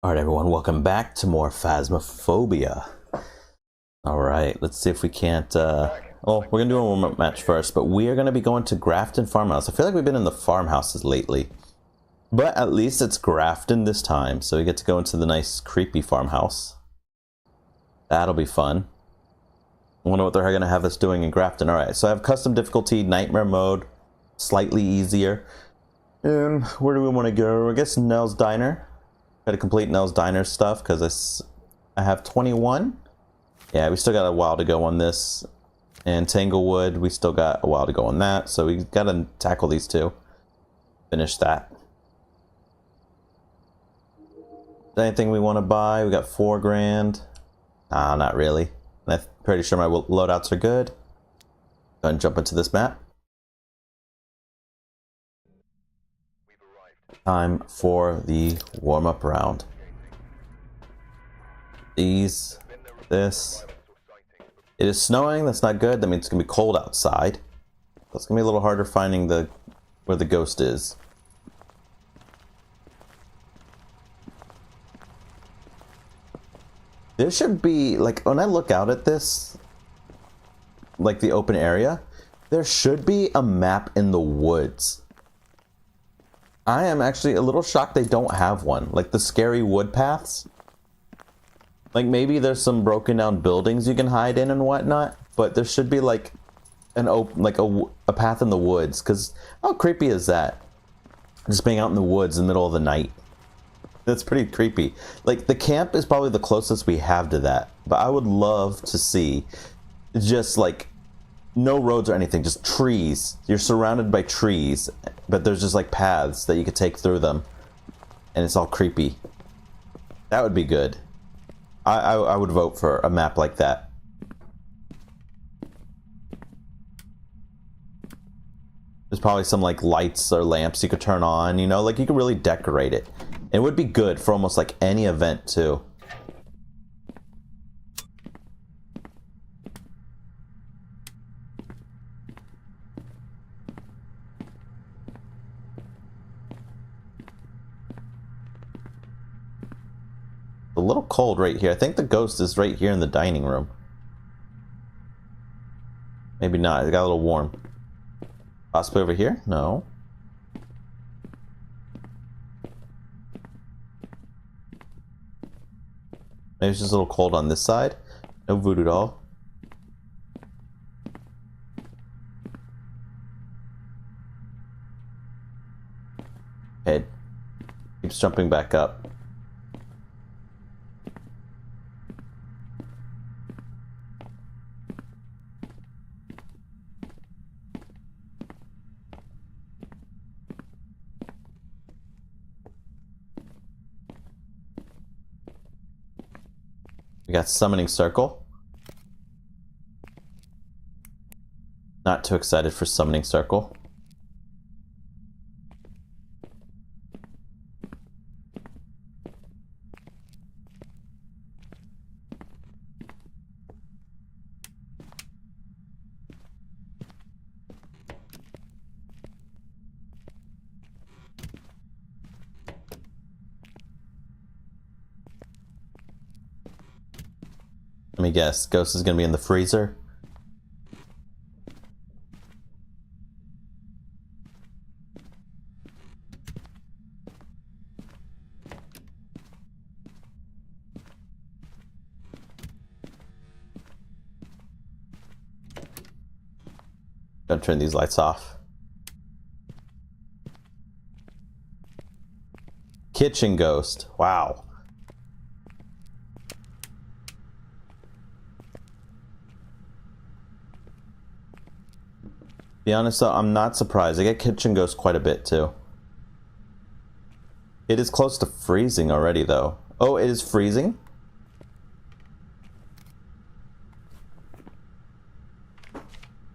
Alright everyone, welcome back to more Phasmophobia. Alright, let's see if we can't, we're gonna do a warm-up match first, but we are gonna be going to Grafton Farmhouse. I feel like we've been in the farmhouses lately. But at least it's Grafton this time, so we get to go into the nice, creepy farmhouse. That'll be fun. I wonder what they're gonna have us doing in Grafton. Alright, so I have custom difficulty, nightmare mode, slightly easier. And where do we want to go? I guess Nell's Diner. Got to complete Nell's Diner stuff because I have 21. Yeah, we still got a while to go on this. And Tanglewood, we still got a while to go on that. So we got to tackle these two. Finish that. Anything we want to buy? We got 4 grand. Nah, not really. I'm pretty sure my loadouts are good. Go ahead and jump into this map. Time for the warm-up round. This. It is snowing, that's not good. That means it's gonna be cold outside. So it's gonna be a little harder finding where the ghost is. There should be, like, when I look out at this, like the open area, there should be a map in the woods. I am actually a little shocked they don't have one. Like the scary wood paths. Like maybe there's some broken down buildings you can hide in and whatnot, but there should be like a path in the woods. Because how creepy is that? Just being out in the woods in the middle of the night. That's pretty creepy. Like the camp is probably the closest we have to that, but I would love to see just like no roads or anything, just trees. You're surrounded by trees, but there's just like paths that you could take through them, and it's all creepy. That would be good. I would vote for a map like that. There's probably some like lights or lamps you could turn on, you know, like you could really decorate it. It would be good for almost like any event too. A little cold right here. I think the ghost is right here in the dining room. Maybe not. It got a little warm. Possibly over here? No. Maybe it's just a little cold on this side. No voodoo doll. Head keeps jumping back up. We got Summoning Circle. Not too excited for Summoning Circle. Let me guess, Ghost is gonna be in the freezer. Gotta turn these lights off. Kitchen ghost. Wow. Be honest though, I'm not surprised. I get kitchen ghost quite a bit too. It is close to freezing already though. Oh, it is freezing?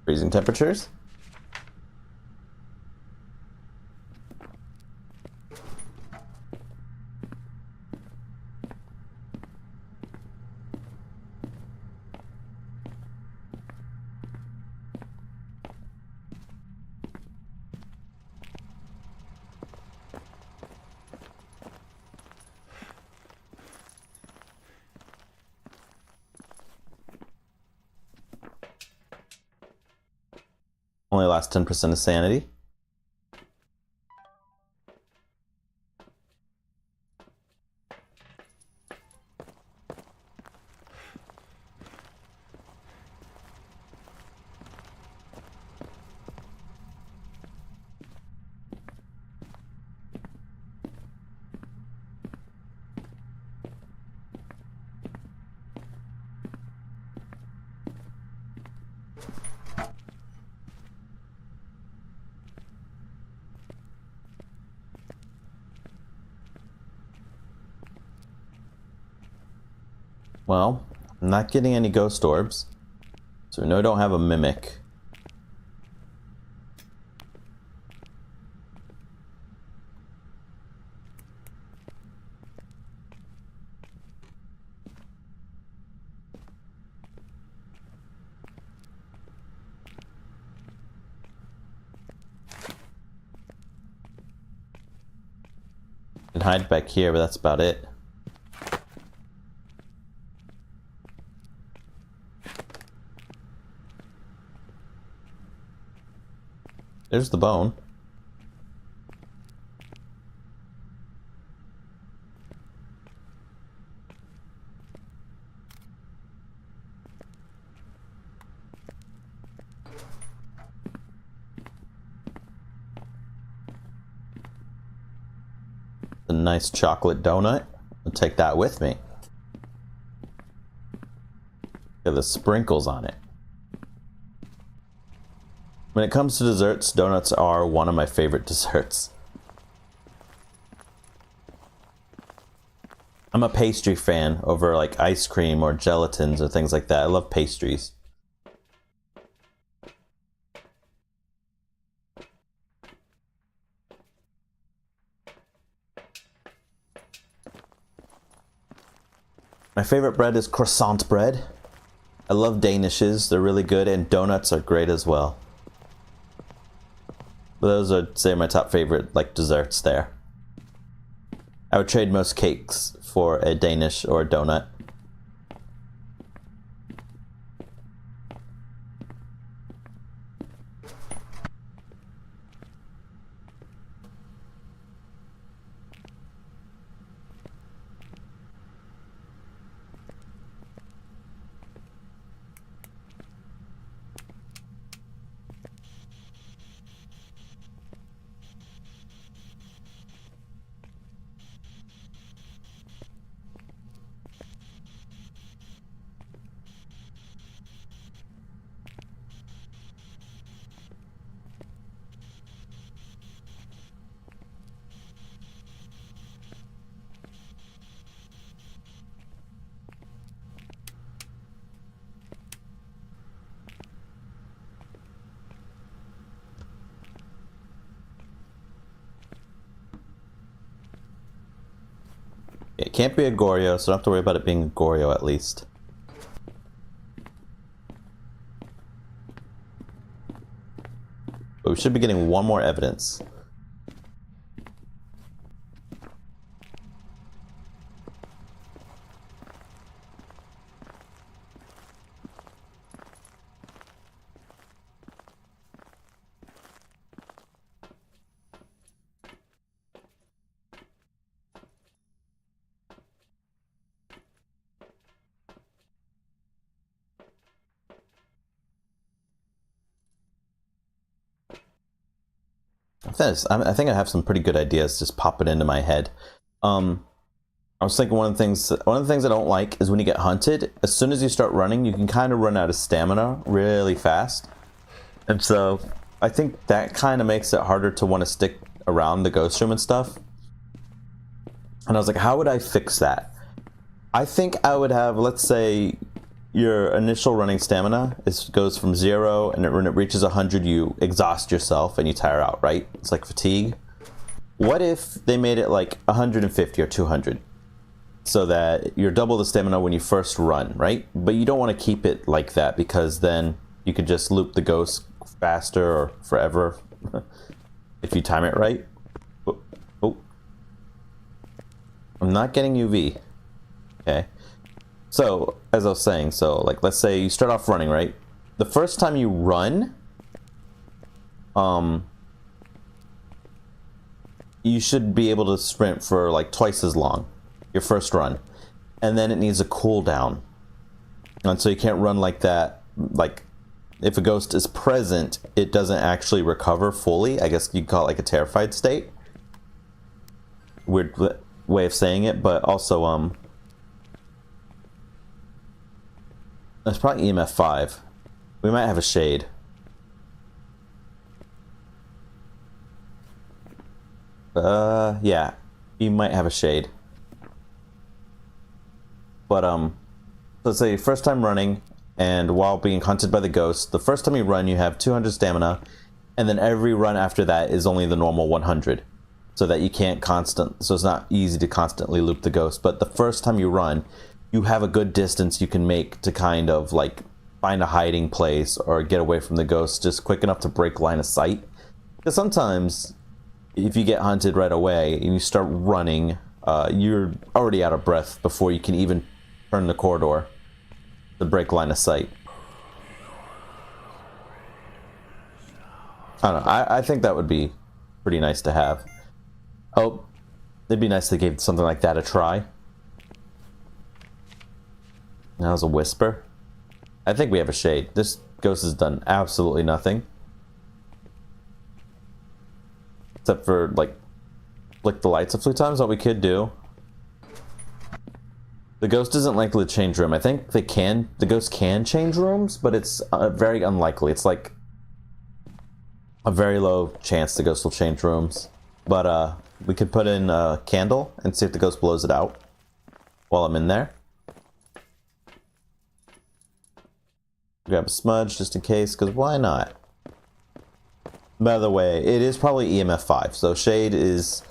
Freezing temperatures? Only lost 10% of sanity. Well, I'm not getting any ghost orbs, so we know I don't have a mimic. I can hide back here, but that's about it. There's the bone. A nice chocolate donut. I'll take that with me. Got the sprinkles on it. When it comes to desserts, donuts are one of my favorite desserts. I'm a pastry fan over like ice cream or gelatins or things like that. I love pastries. My favorite bread is croissant bread. I love Danishes, they're really good, and donuts are great as well. Those are, say, my top favorite, like, desserts there. I would trade most cakes for a Danish or a donut. It can't be a Goryo, so don't have to worry about it being a Goryo at least. But we should be getting one more evidence. I think I have some pretty good ideas just popping into my head. I was thinking one of the things I don't like is when you get hunted, as soon as you start running, you can kind of run out of stamina really fast. And so I think that kind of makes it harder to want to stick around the ghost room and stuff. And I was like, how would I fix that? I think I would have, let's say, your initial running stamina goes from 0, and when it reaches 100, you exhaust yourself and you tire out, right? It's like fatigue. What if they made it like 150 or 200? So that you're double the stamina when you first run, right? But you don't want to keep it like that, because then you could just loop the ghost faster or forever if you time it right. Oh. I'm not getting UV. Okay. So, as I was saying, so like let's say you start off running, right? The first time you run, you should be able to sprint for like twice as long, your first run. And then it needs a cooldown. And so you can't run like that. Like, if a ghost is present, it doesn't actually recover fully. I guess you'd call it like a terrified state. Weird way of saying it, but also, that's probably EMF 5. We might have a shade. Yeah, you might have a shade. But, let's say first time running, and while being hunted by the ghost, the first time you run, you have 200 stamina, and then every run after that is only the normal 100. So that you can't so it's not easy to constantly loop the ghost. But the first time you run, you have a good distance you can make to kind of like find a hiding place or get away from the ghost just quick enough to break line of sight. Because sometimes if you get hunted right away and you start running, you're already out of breath before you can even turn the corridor to break line of sight. I don't know. I think that would be pretty nice to have. Oh, it'd be nice to give something like that a try. That was a whisper. I think we have a shade. This ghost has done absolutely nothing. Except for, like, flick the lights a few times. What we could do. The ghost isn't likely to change room. I think the ghost can change rooms, but it's very unlikely. It's like a very low chance the ghost will change rooms. But, we could put in a candle and see if the ghost blows it out while I'm in there. Grab a smudge just in case, because why not? By the way, it is probably EMF 5. So shade is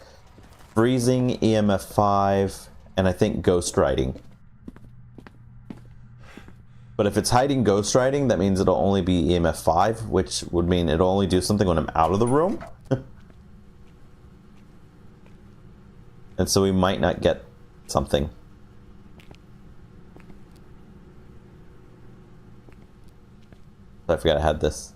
freezing, EMF 5, and I think ghost writing. But if it's hiding ghost writing, that means it'll only be EMF 5, which would mean it'll only do something when I'm out of the room. And so we might not get something. I forgot I had this.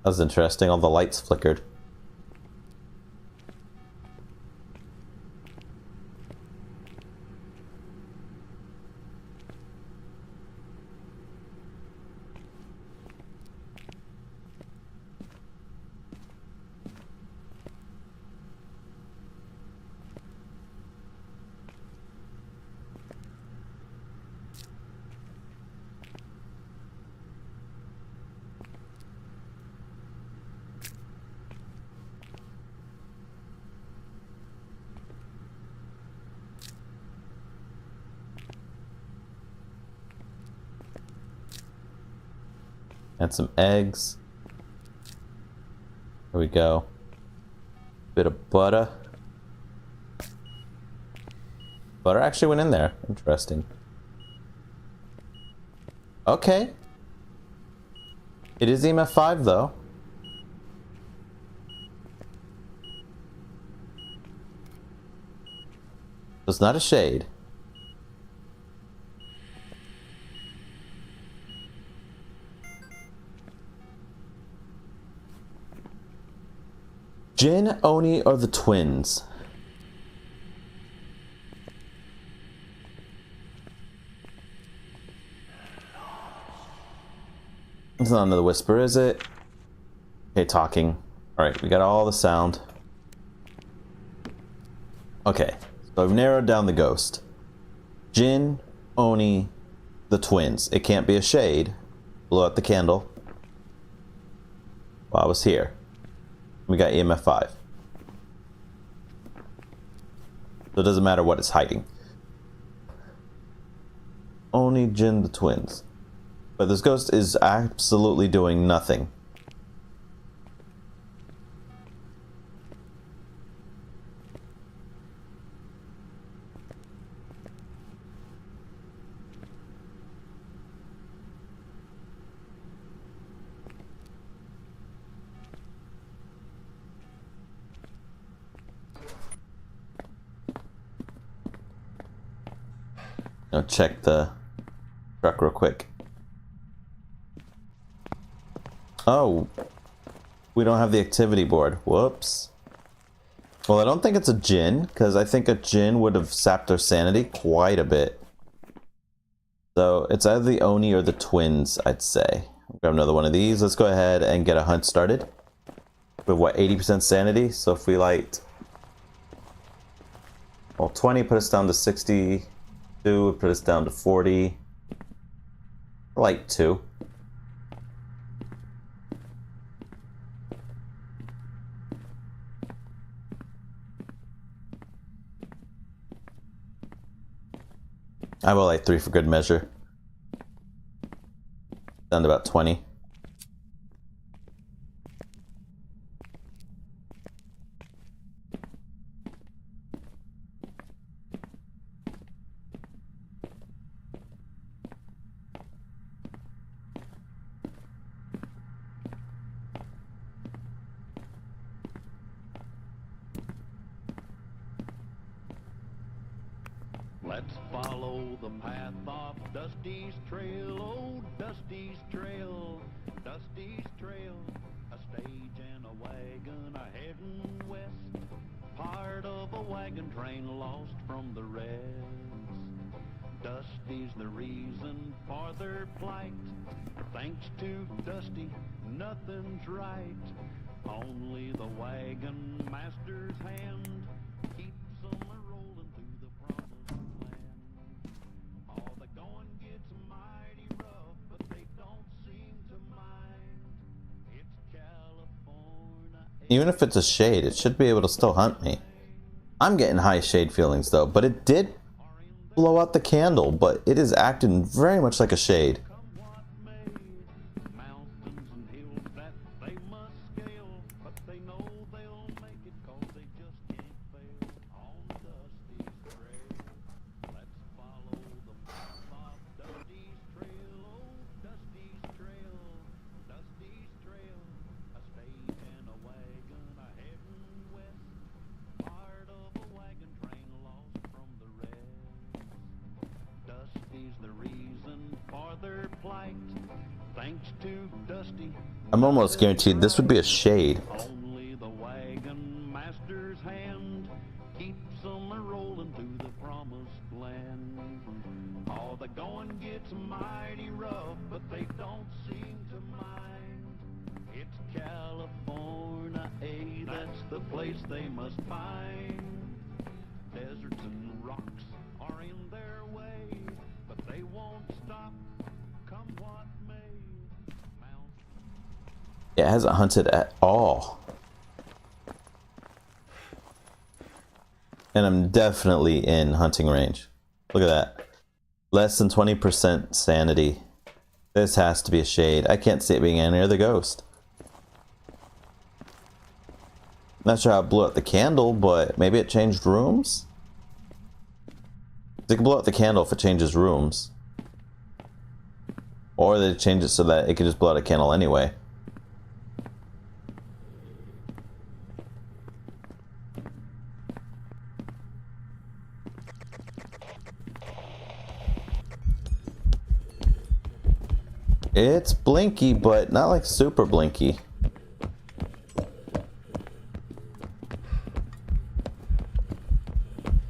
That was interesting. All the lights flickered. Add some eggs. There we go. Bit of butter. Butter actually went in there. Interesting. Okay. It is EMF 5 though. It's not a shade. Jin, Oni, or the twins? It's not another whisper, is it? Okay, talking. Alright, we got all the sound. Okay, so I've narrowed down the ghost. Jin, Oni, the twins. It can't be a shade. Blow out the candle. While I was here. We got EMF 5. So it doesn't matter what it's hiding. Only Jin the twins. But this ghost is absolutely doing nothing. Now check the truck real quick. Oh, we don't have the activity board. Whoops. Well, I don't think it's a Jinn, because I think a Jinn would have sapped their sanity quite a bit. So it's either the Oni or the twins, I'd say. Grab another one of these. Let's go ahead and get a hunt started. We have what, 80% sanity? So if we light, well, 20 put us down to 62, would put us down to 40. Light 2. I will light 3 for good measure. Down to about 20. Let's follow the path of Dusty's trail, oh Dusty's trail, Dusty's trail. A stage and a wagon a heading west, part of a wagon train lost from the rest. Dusty's the reason for their plight. Thanks to Dusty, nothing's right. Only the wagon master's hand keeps them rolling through the promised land. All the going gets mighty rough, but they don't seem to mind. It's California. Even if it's a shade, it should be able to still hunt me. I'm getting high shade feelings though, but it did blow out the candle, but it is acting very much like a shade. Mountains and hills that they must scale, but they know they'll make it 'cause they just can't fail on Dusty's trail. Let's follow the path of Dusty's trail, oh Dusty's trail, Dusty's trail. A stage and a wagon a heading west, part of a wagon train lost from the rest. Dusty's the reason for their plight. Thanks to Dusty, I'm almost guaranteed this would be a shade. only the wagon master's hand keeps them rolling through the promised land. All the going gets mighty rough, but they don't seem to mind. It's California, that's the place they must find. Deserts and rocks are in their way, but they won't stop, come what may. It hasn't hunted at all. And I'm definitely in hunting range. Look at that. Less than 20% sanity. This has to be a shade. I can't see it being any other ghost. Not sure how it blew out the candle, but maybe it changed rooms? They can blow out the candle if it changes rooms. Or they change it so that it can just blow out a candle anyway. It's blinky, but not like super blinky.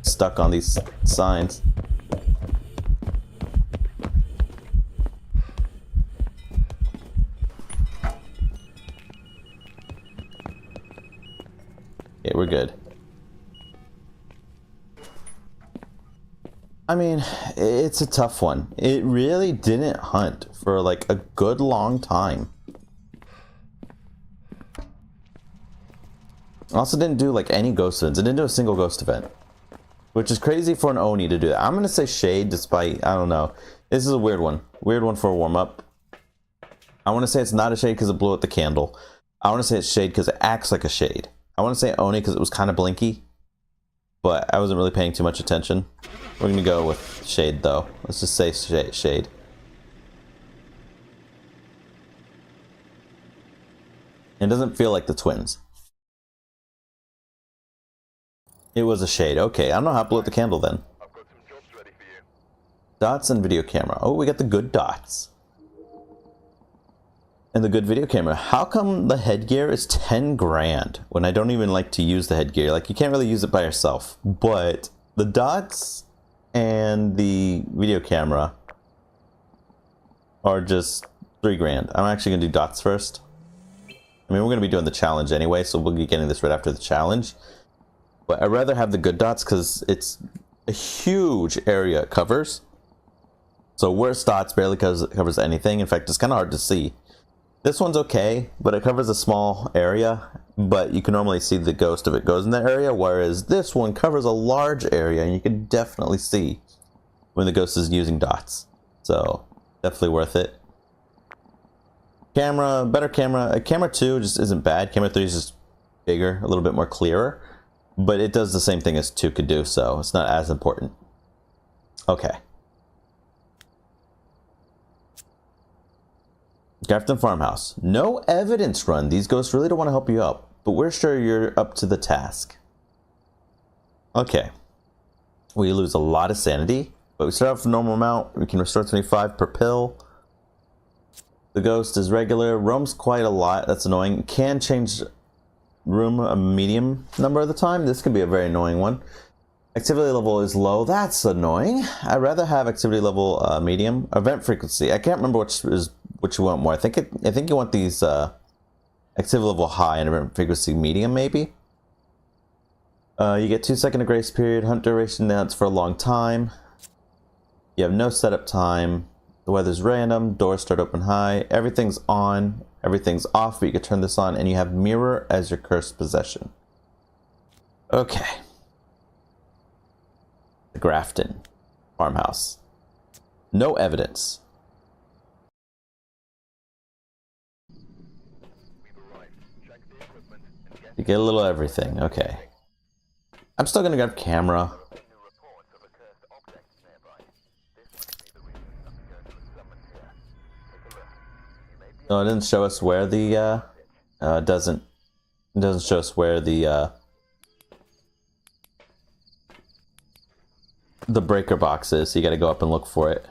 Stuck on these signs. Okay, we're good. I mean, it's a tough one. It really didn't hunt for like a good long time. Also didn't do like any ghost events. It didn't do a single ghost event. Which is crazy for an Oni to do that. I'm going to say shade despite, I don't know. This is a weird one. Weird one for a warm-up. I want to say it's not a shade because it blew out the candle. I want to say it's shade because it acts like a shade. I want to say Oni because it was kind of blinky. But I wasn't really paying too much attention. We're going to go with shade though. Let's just say shade. It doesn't feel like the twins. It was a shade. Okay, I don't know how it blew out the candle then. I've got some jobs ready for you. Dots and video camera. Oh, we got the good dots. And the good video camera. How come the headgear is 10 grand when I don't even like to use the headgear? Like, you can't really use it by yourself. But the dots and the video camera are just 3 grand. I'm actually going to do dots first. I mean, we're going to be doing the challenge anyway, so we'll be getting this right after the challenge. But I'd rather have the good dots because it's a huge area it covers. So worse dots barely covers anything. In fact, it's kind of hard to see. This one's okay, but it covers a small area, but you can normally see the ghost if it goes in that area, whereas this one covers a large area, and you can definitely see when the ghost is using dots. So, definitely worth it. Camera, better camera. Camera 2 just isn't bad. Camera 3 is just bigger, a little bit more clearer, but it does the same thing as 2 could do, so it's not as important. Okay. Grafton Farmhouse. No evidence run. These ghosts really don't want to help you out, but we're sure you're up to the task. Okay. We lose a lot of sanity, but we start off with a normal amount. We can restore 25 per pill. The ghost is regular. Roams quite a lot. That's annoying. Can change room a medium number of the time. This can be a very annoying one. Activity level is low. That's annoying. I'd rather have activity level medium. Event frequency. I can't remember which you want more. I think you want these activity level high and event frequency medium, maybe. You get 2-second grace period. Hunt duration. That's for a long time. You have no setup time. The weather's random. Doors start open high. Everything's on. Everything's off, but you can turn this on, and you have mirror as your cursed possession. Okay. The Grafton Farmhouse. No evidence. You get a little everything. Okay. I'm still gonna grab camera. No, it didn't show us where the it doesn't show us where the breaker box is, so you gotta go up and look for it.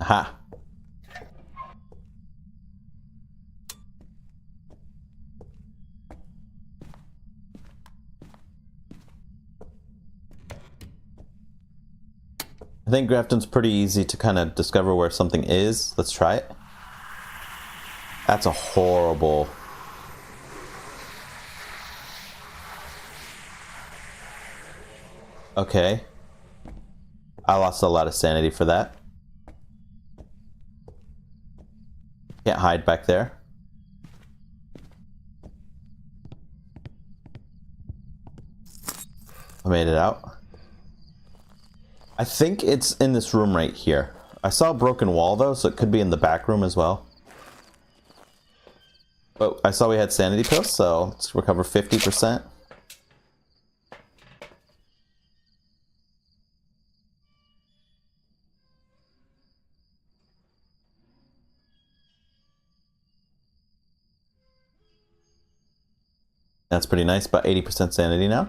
Aha. I think Grafton's pretty easy to kind of discover where something is. Let's try it. That's a horrible... Okay. I lost a lot of sanity for that. Can't hide back there. I made it out. I think it's in this room right here. I saw a broken wall though, so it could be in the back room as well. But I saw we had sanity pills, so let's recover 50%. That's pretty nice, about 80% sanity now.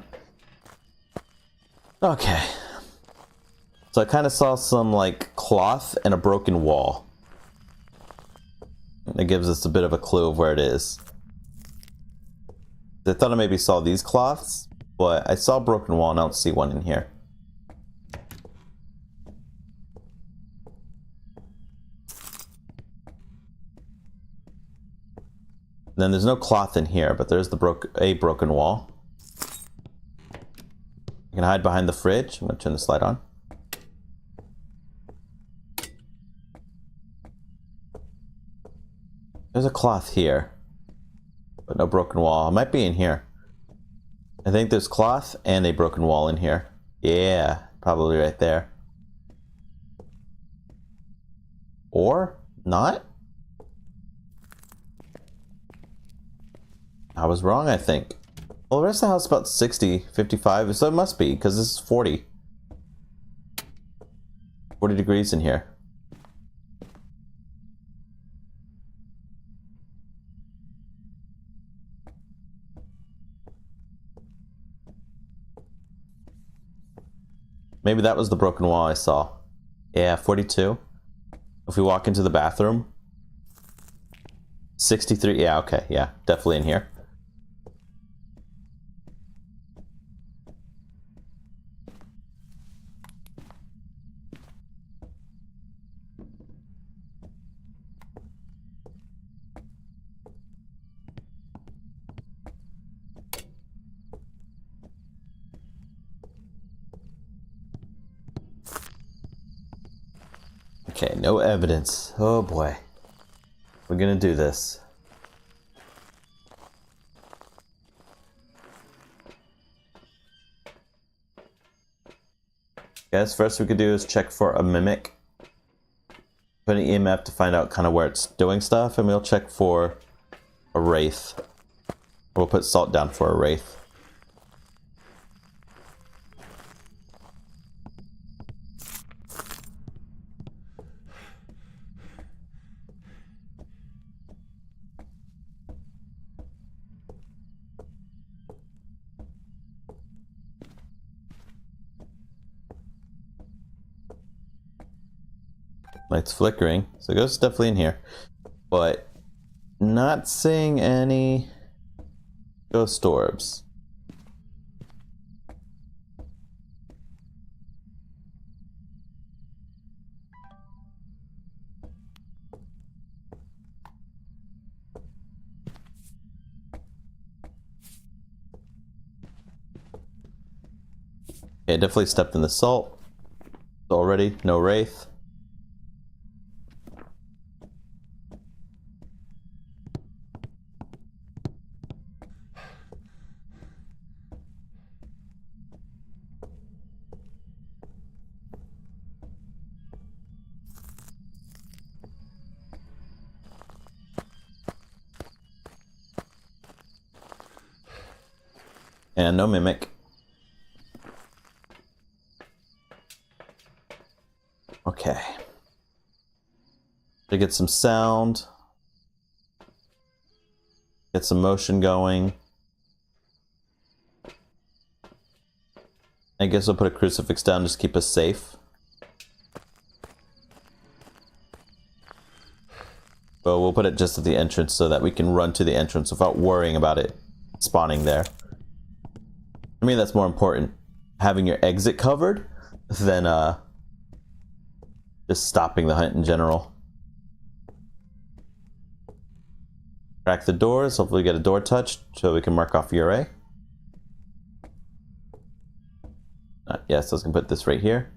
Okay. So I kind of saw some, like, cloth and a broken wall. It gives us a bit of a clue of where it is. I thought I maybe saw these cloths, but I saw a broken wall and I don't see one in here. Then there's no cloth in here, but there's a broken wall. You can hide behind the fridge. I'm going to turn this light on. There's a cloth here, but no broken wall. It might be in here. I think there's cloth and a broken wall in here. Yeah, probably right there. Or not? I was wrong, I think. Well, the rest of the house is about 60, 55, so it must be, because this is 40. 40 degrees in here. Maybe that was the broken wall I saw. Yeah, 42. If we walk into the bathroom. 63. Yeah, okay. Yeah, definitely in here. Okay, no evidence. Oh boy. We're gonna do this. Guess first we could do is check for a mimic. Put an EMF to find out kind of where it's doing stuff, and we'll check for a wraith. We'll put salt down for a wraith. Lights flickering, so ghost's definitely in here. But not seeing any ghost orbs. Okay, definitely stepped in the salt. Already, no wraith. And no mimic. Okay. To get some sound. Get some motion going. I guess I'll put a crucifix down just to keep us safe. But we'll put it just at the entrance so that we can run to the entrance without worrying about it spawning there. I mean, that's more important, having your exit covered than just stopping the hunt in general. Crack the doors, hopefully get a door touched so we can mark off URA. Yes, I was gonna put this right here.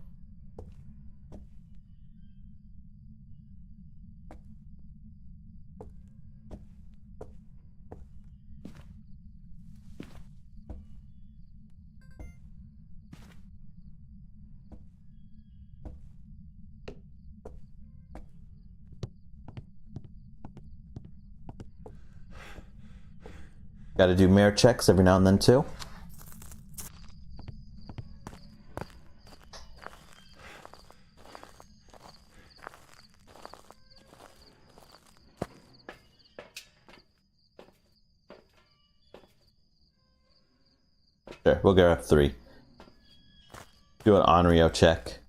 Got to do mirror checks every now and then too. Sure, we'll go up 3. Do an Onryo check.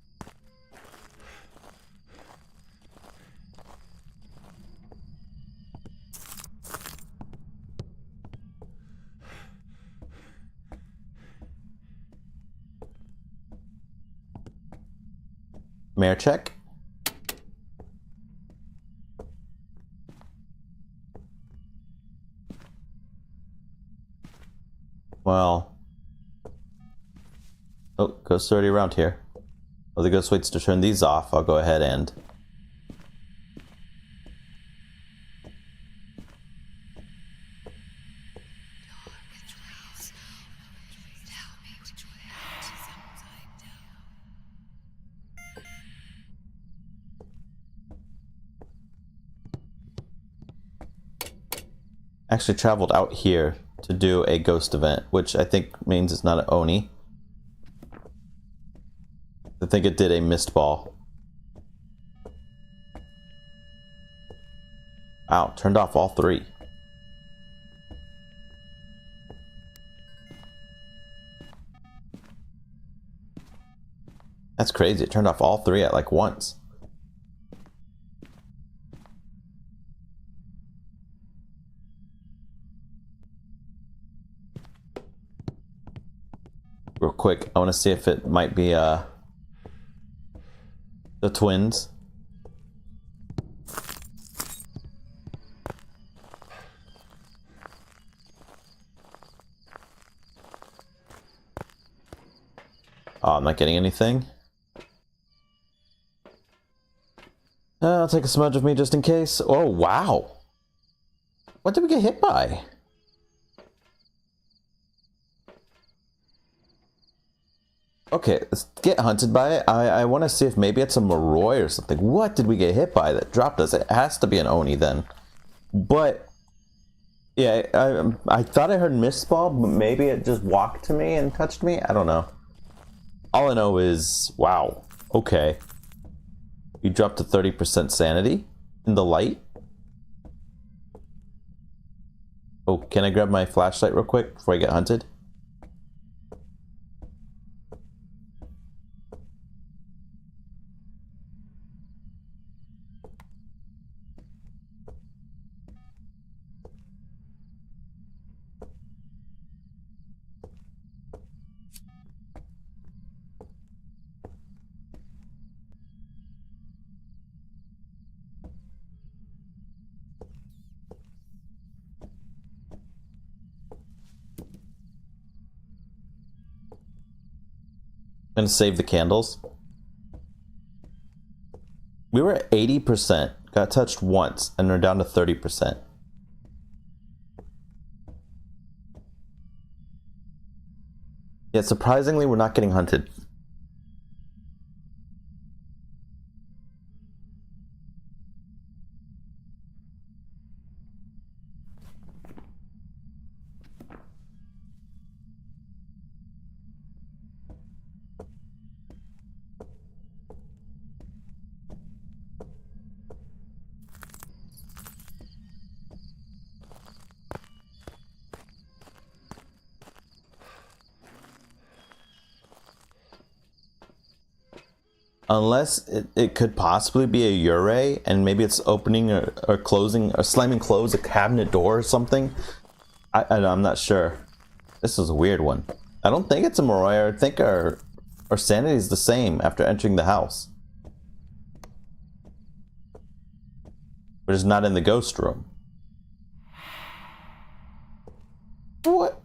Mirror check. Well. Oh, ghost's already around here. Well, the ghost waits to turn these off. I'll go ahead and... actually traveled out here to do a ghost event, which I think means it's not an Oni. I think it did a mist ball. Wow, turned off all 3. That's crazy. It turned off all three at like once. Real quick, I want to see if it might be the twins. Oh, I'm not getting anything. I'll take a smudge of me just in case. Oh, wow. What did we get hit by? Okay, let's get hunted by it. I want to see if maybe it's a Moroi or something. What did we get hit by that dropped us? It has to be an Oni then. But, yeah, I thought I heard Mistball, but maybe it just walked to me and touched me. I don't know. All I know is, wow, okay. You dropped to 30% sanity in the light. Oh, can I grab my flashlight real quick before I get hunted? I'm gonna save the candles. We were at 80%, got touched once, and we're down to 30%. Yeah, surprisingly, we're not getting hunted. Unless it could possibly be a Yurei, and maybe it's opening or closing or slamming close a cabinet door or something. I'm not sure. This is a weird one. I don't think it's a Moroi. I think our sanity is the same after entering the house. We're just not in the ghost room. What?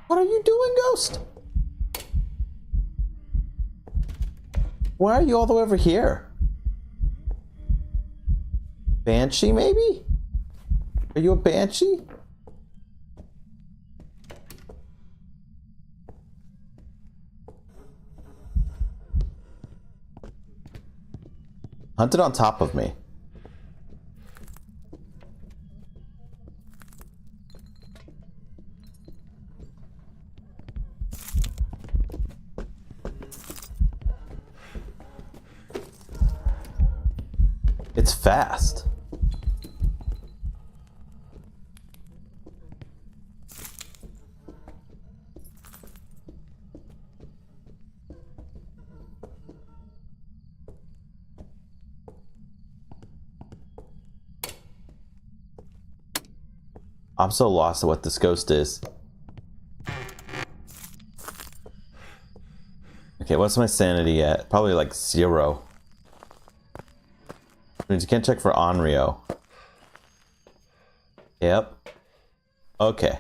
What are you doing, Ghost? Why are you all the way over here? Banshee, maybe? Are you a Banshee? Hunted on top of me. It's fast. I'm so lost at what this ghost is. Okay, what's my sanity at? Probably like 0. Means you can't check for Onryo. Yep. Okay.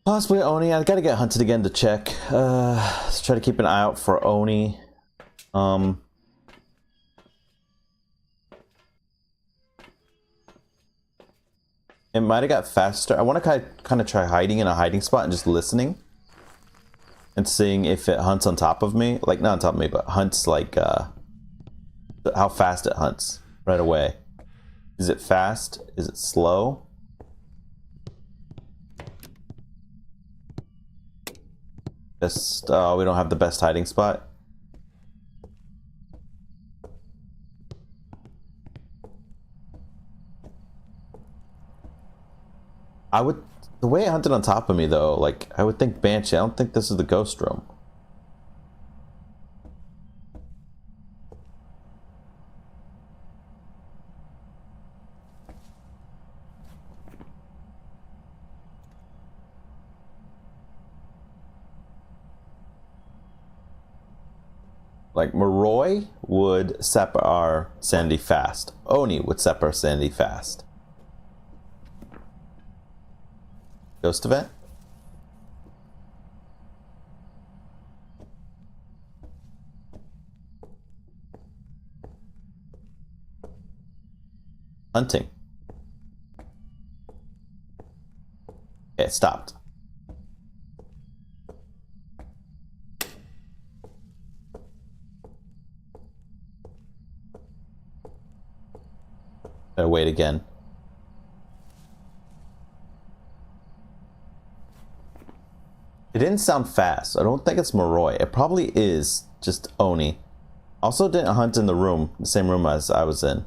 Possibly Oni. I gotta get hunted again to check. Let's try to keep an eye out for Oni. It might have got faster. I want to kind of try hiding in a hiding spot and just listening. And seeing if it hunts on top of me. Like, not on top of me, but hunts like, how fast it hunts right away. Is it fast? Is it slow? Best, we don't have the best hiding spot. I would, the way it hunted on top of me though, like I would think Banshee. I don't think this is the ghost room. Like Moroi would sep our sanity fast. Oni would sep our sanity fast. Ghost event? Hunting. Okay, it stopped. Better wait again. It didn't sound fast. I don't think it's Moroi. It probably is just Oni. Also didn't hunt in the room, the same room as I was in.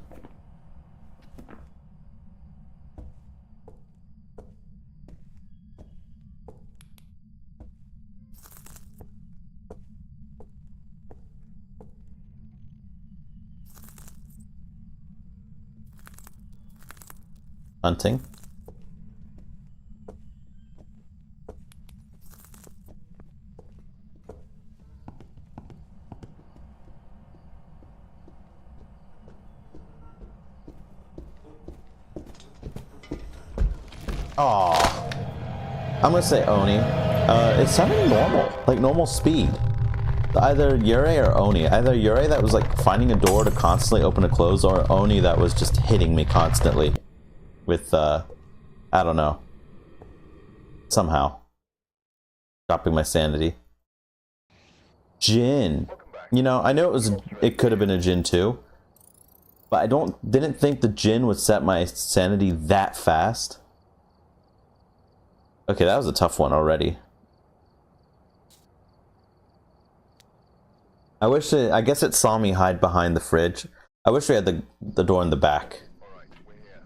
Hunting. Aw. I'm gonna say Oni. It's sounding normal, like normal speed. Either Yurei or Oni. Either Yurei that was like finding a door to constantly open and close, or Oni that was just hitting me constantly with, I don't know. Somehow. Dropping my sanity. Jinn. You know, I know it could have been a Jinn too, but I didn't think the Jinn would set my sanity that fast. Okay, that was a tough one already. I guess it saw me hide behind the fridge. I wish we had the door in the back. Alright, we're here.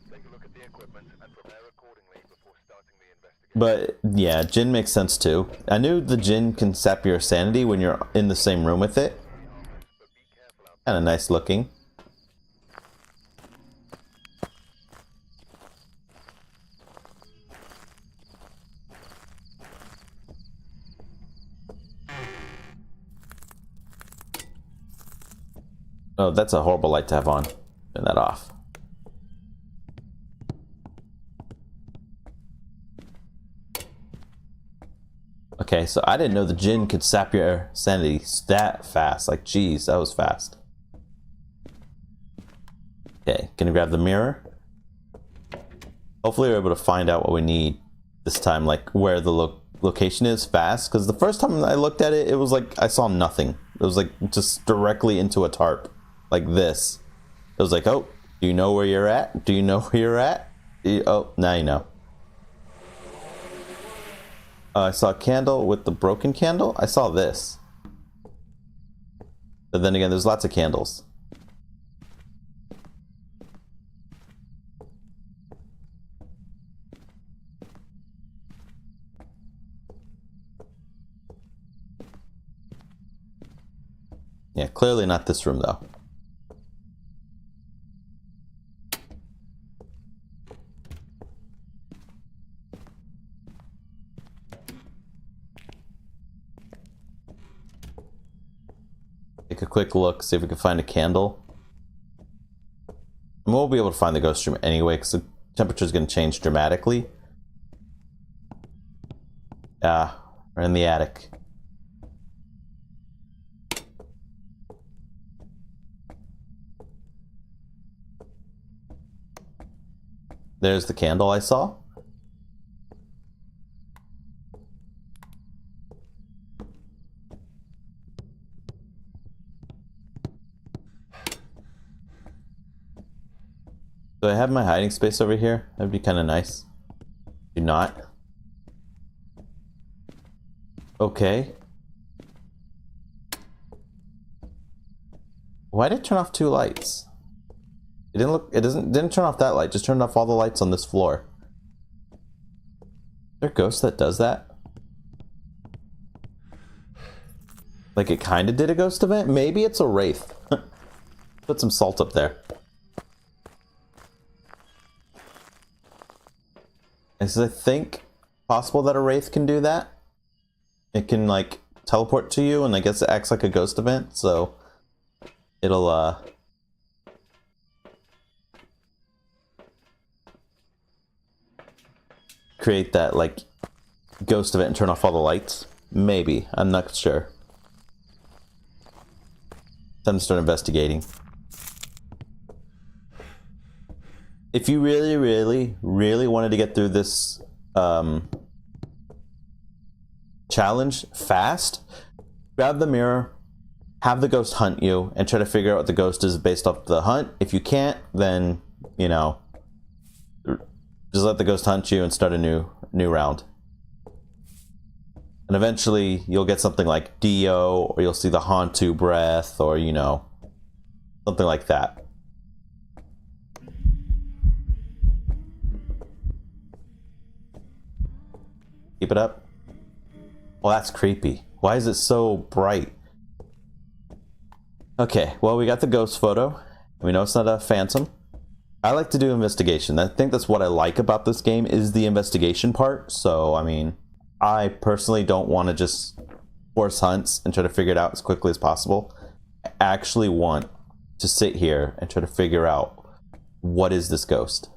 Take a look at the equipment and prepare accordingly before starting the But investigation. yeah, Jinn makes sense too. I knew the Jinn can sap your sanity when you're in the same room with it. But be careful out Kind of nice looking. Oh, that's a horrible light to have on. Turn that off. Okay, so I didn't know the Jinn could sap your sanity that fast. Like, geez, that was fast. Okay, gonna grab the mirror. Hopefully we're able to find out what we need this time, like where the location is fast. Because the first time I looked at it, it was like I saw nothing. It was like just directly into a tarp, like this. It was like, oh, do you know where you're at? Do you know where you're at? Oh, now you know. I saw a candle with the broken candle. I saw this. But then again, there's lots of candles. Yeah, clearly not this room though. Take a quick look, see if we can find a candle. And we'll be able to find the ghost room anyway, because the temperature is going to change dramatically. Ah, we're in the attic. There's the candle I saw. Do I have my hiding space over here? That'd be kind of nice. Do not. Okay. Why did it turn off two lights? It didn't turn off that light, just turned off all the lights on this floor. there a ghost that does that? Like it kind of did a ghost event? Maybe it's a wraith. Put some salt up there. I think possible that a wraith can do that. It can like teleport to you, and I guess it acts like a ghost event, so it'll create that like ghost event and turn off all the lights. Maybe. I'm not sure. Time to start investigating. If you really, really, really wanted to get through this challenge fast, grab the mirror, have the ghost hunt you, and try to figure out what the ghost is based off the hunt. If you can't, then, you know, just let the ghost hunt you and start a new round. And eventually you'll get something like Dio, or you'll see the Hantu breath, or, you know, something like that. Keep it up. Well, that's creepy. Why is it so bright? Okay, well, we got the ghost photo. We know it's not a phantom. I like to do investigation. I think that's what I like about this game, is the investigation part. So, I mean, I personally don't want to just force hunts and try to figure it out as quickly as possible. I actually want to sit here and try to figure out, what is this ghost?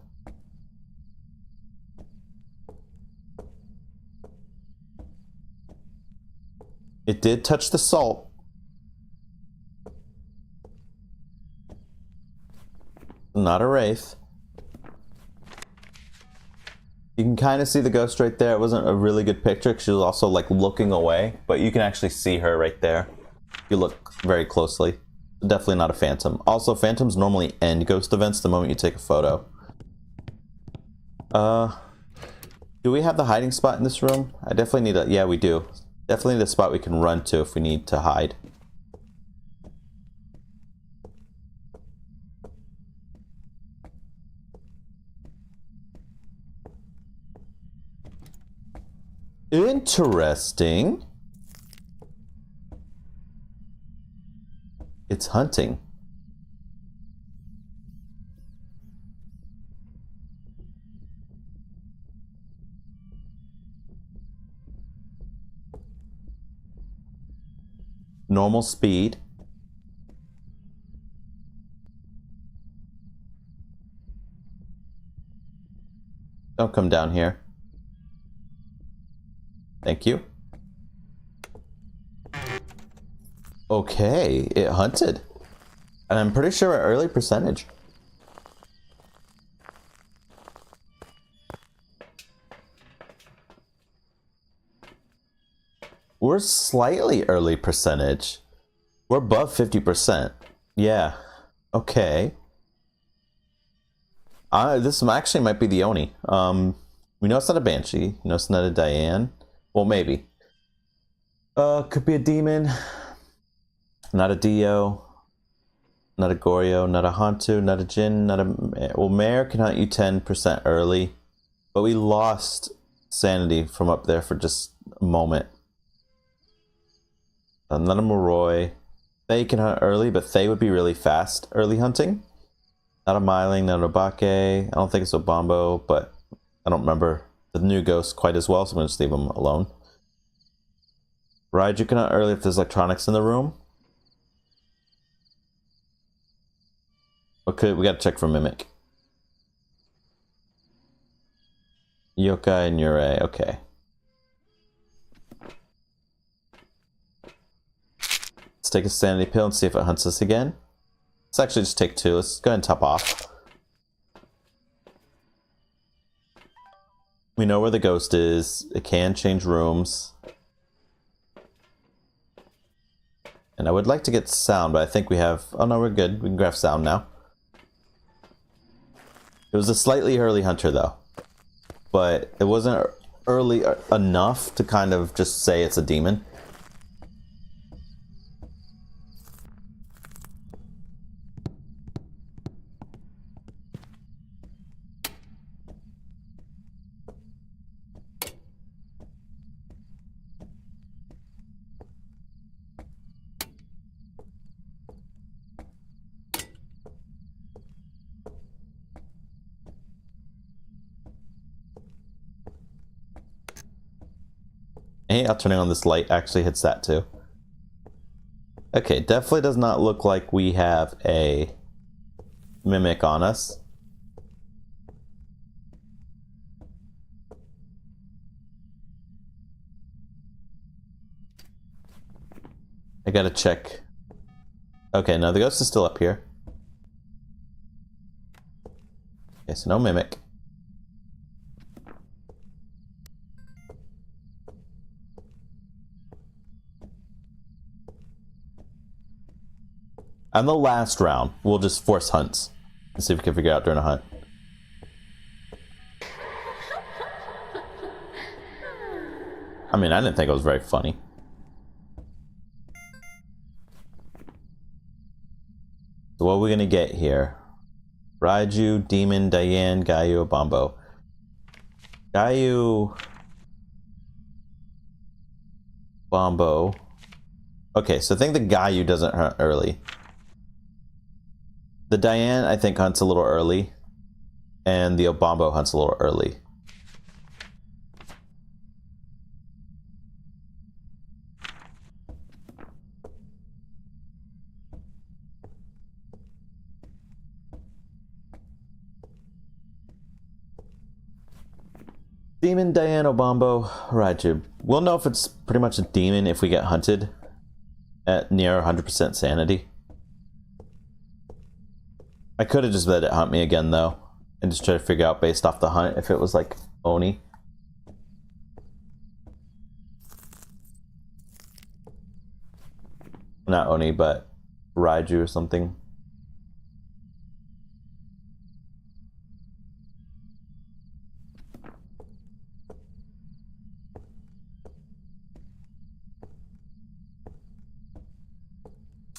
It did touch the salt. Not a wraith. You can kind of see the ghost right there. It wasn't a really good picture because she was also like looking away, but you can actually see her right there if you look very closely. Definitely not a phantom. Also, phantoms normally end ghost events the moment you take a photo. Do we have the hiding spot in this room? I definitely need a... Yeah, we do. Definitely need a spot we can run to if we need to hide. Interesting. It's hunting. Normal speed. Don't come down here. Thank you. Okay, it hunted. And I'm pretty sure an early percentage. We're slightly early percentage. We're above 50%. Yeah. Okay. This actually might be the Oni. We know it's not a Banshee. We know it's not a Diane. Well, maybe. Could be a demon. Not a Dio. Not a Goryo. Not a Hantu. Not a Jinn. Not a... Well, Mare can hunt you 10% early. But we lost sanity from up there for just a moment. Not a Moroi. They can hunt early, but they would be really fast early hunting. Not a Myling, not a Obake. I don't think it's a Bombo, but I don't remember the new ghost quite as well, so I'm going to just leave them alone. Raiju can hunt early if there's electronics in the room. Okay, we got to check for Mimic. Yokai and Yurei, okay. Let's take a sanity pill and see if it hunts us again. Let's actually just take 2. Let's go ahead and top off. We know where the ghost is. It can change rooms. And I would like to get sound, but I think we have... Oh no, we're good. We can grab sound now. It was a slightly early hunter though. But it wasn't early enough to kind of just say it's a demon. Hey, turning on this light actually hits that too. Okay, definitely does not look like we have a mimic on us. I gotta check. Okay, no, the ghost is still up here. Okay, so no mimic. On the last round, we'll just force hunts and see if we can figure out during a hunt. I mean, I didn't think it was very funny. So what are we gonna get here? Raiju, Demon, Diane, Gayu, Bombo. Gayu... Bombo. Okay, so I think the Gayu doesn't hunt early. The Diane, I think, hunts a little early. And the Obombo hunts a little early. Demon, Diane, Obombo, Raiju. We'll know if it's pretty much a demon if we get hunted at near 100% sanity. I could have just let it hunt me again, though. And just try to figure out based off the hunt if it was like Oni. Not Oni, but Raiju or something.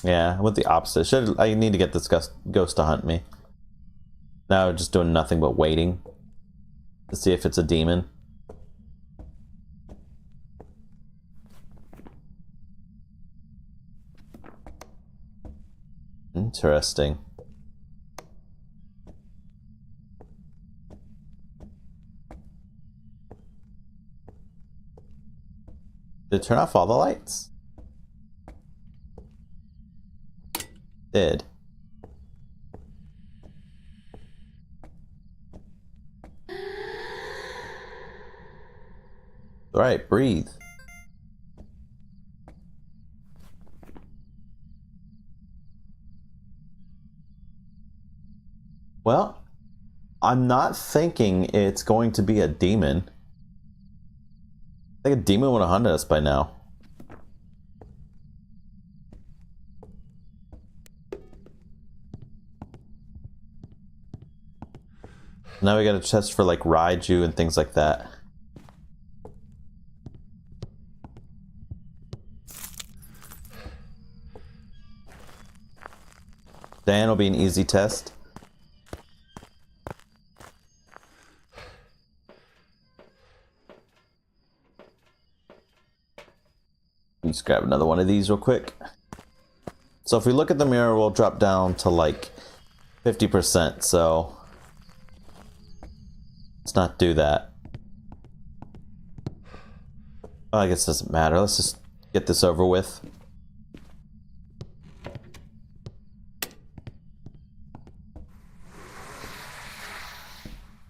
Yeah, I went the opposite. I need to get this ghost to hunt me. Now just doing nothing but waiting to see if it's a demon. Interesting. Did it turn off all the lights? Did. Alright, breathe. Well, I'm not thinking it's going to be a demon. I think a demon would have hunted us by now. Now we gotta test for like Raiju and things like that. Dan will be an easy test. Let's grab another one of these real quick. So if we look at the mirror, we'll drop down to like 50%, so let's not do that. Well, I guess it doesn't matter. Let's just get this over with.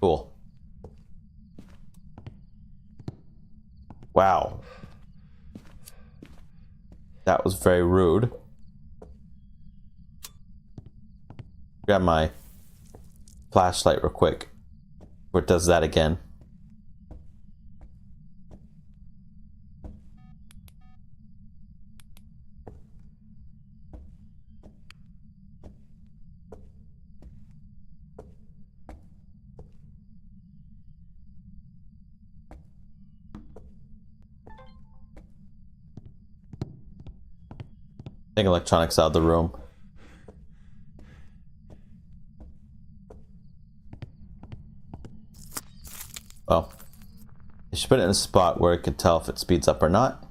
Cool. Wow. That was very rude. Grab my flashlight real quick. Where it does that again. Take electronics out of the room. Oh. You should put it in a spot where it could tell if it speeds up or not.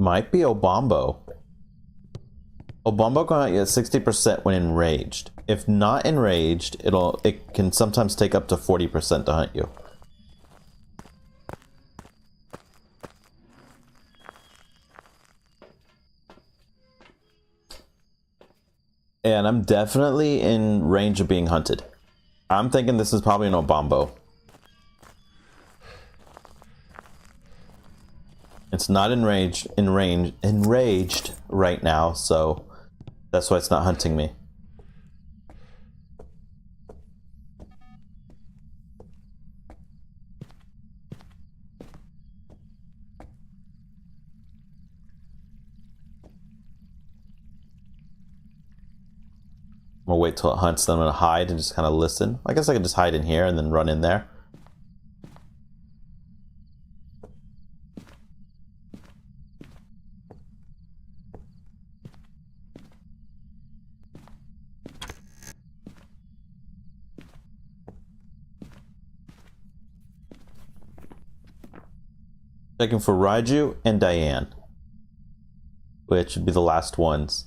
Might be Obombo. Obombo going at 60% when enraged. If not enraged, it can sometimes take up to 40% to hunt you. And I'm definitely in range of being hunted. I'm thinking this is probably an Obombo. It's not enraged right now, so that's why it's not hunting me. I'm gonna wait till it hunts, then I'm gonna hide and just kind of listen. I guess I could just hide in here and then run in there. Checking for Raiju and Diane, which would be the last ones.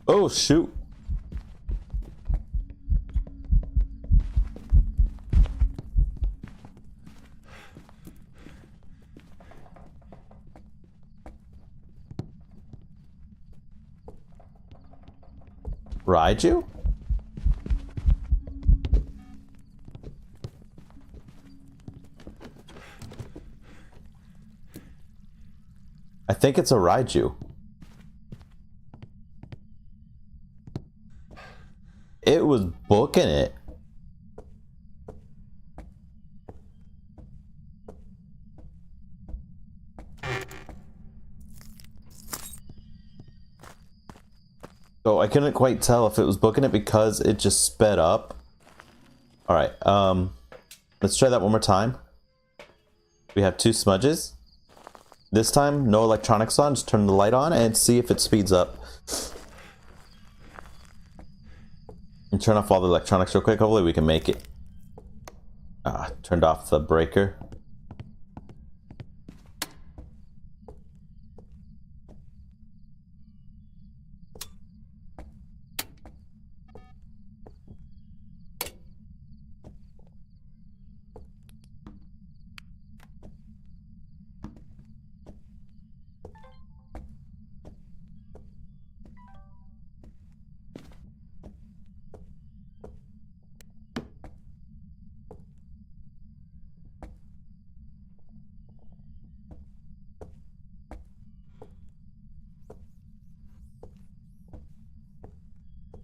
Oh, shoot. Raiju? I think it's a Raiju. It was booking it. So I couldn't quite tell if it was booking it because it just sped up. All right, let's try that one more time. We have 2 smudges. This time, no electronics on, just turn the light on and see if it speeds up. And turn off all the electronics real quick. Hopefully we can make it. Turned off the breaker.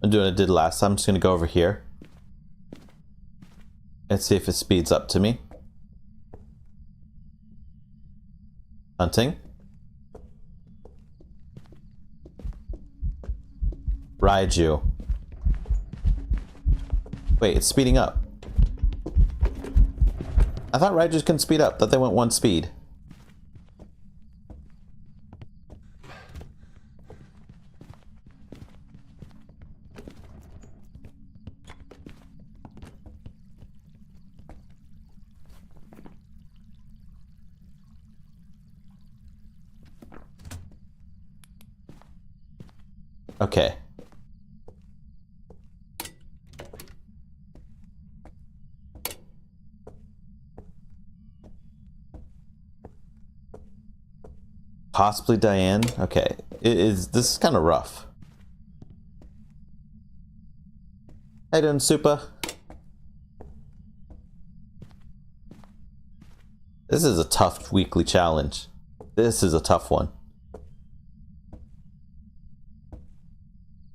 I'm doing what I did last time. I'm just gonna go over here and see if it speeds up to me. Hunting. Raiju. Wait, it's speeding up. I thought Raijus couldn't speed up. Thought they went 1 speed. Okay. Possibly Diane. Okay. This is kind of rough. How you doing, Supa? This is a tough weekly challenge. This is a tough one.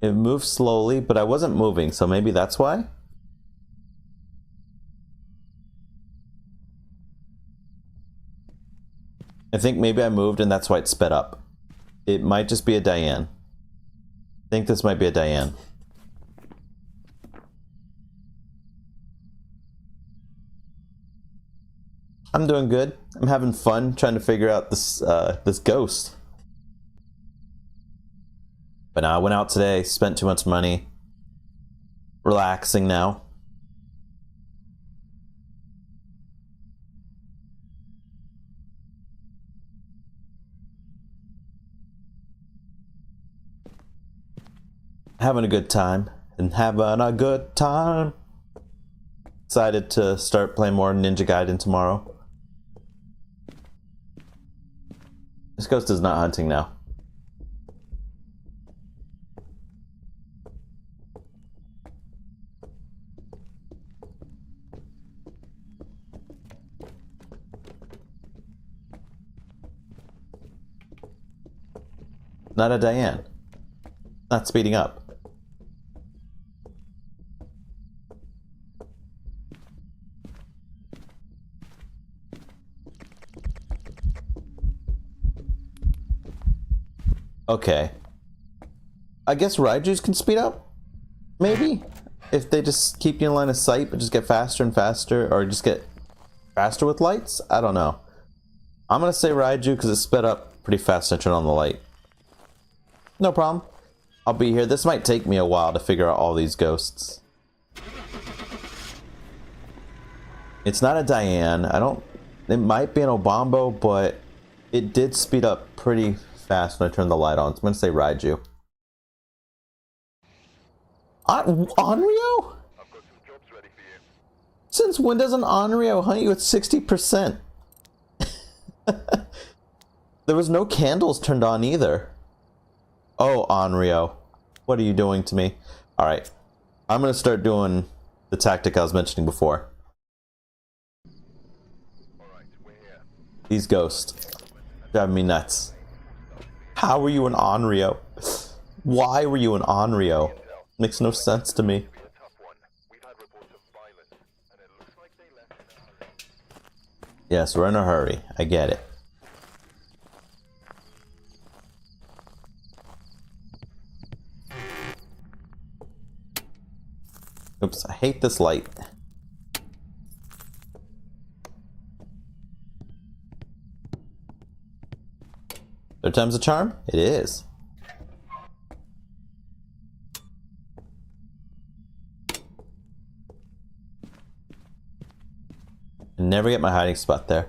It moves slowly, but I wasn't moving, so maybe that's why? I think maybe I moved and that's why it sped up. It might just be a Diane. think this might be a Diane. I'm doing good. I'm having fun trying to figure out this this ghost. But now I went out today, spent too much money. Relaxing now. Having a good time. And having a good time. Excited to start playing more Ninja Gaiden tomorrow. This ghost is not hunting now. Not a Diane. Not speeding up. Okay. I guess Raijus can speed up? Maybe? If they just keep you in line of sight, but just get faster and faster, or just get faster with lights? I don't know. I'm gonna say Raiju because it sped up pretty fast and I turned on the light. No problem. I'll be here. This might take me a while to figure out all these ghosts. It's not a Diane. I don't... It might be an Obambo, but it did speed up pretty fast when I turned the light on. So I'm going to say Raiju. Onryo? I've got some jobs ready for you. Since when does an Onryo hunt you at 60%? There was no candles turned on either. Oh, Onryo. What are you doing to me? Alright. I'm going to start doing the tactic I was mentioning before. Alright, we're here. These ghosts. Driving me nuts. How were you an Onryo? Why were you an Onryo? Makes no sense to me. Be a tough one. We've had reports of violence, and it looks like they left in a hurry. Yes, we're in a hurry. I get it. Oops, I hate this light. Third time's a charm? It is. I never get my hiding spot there.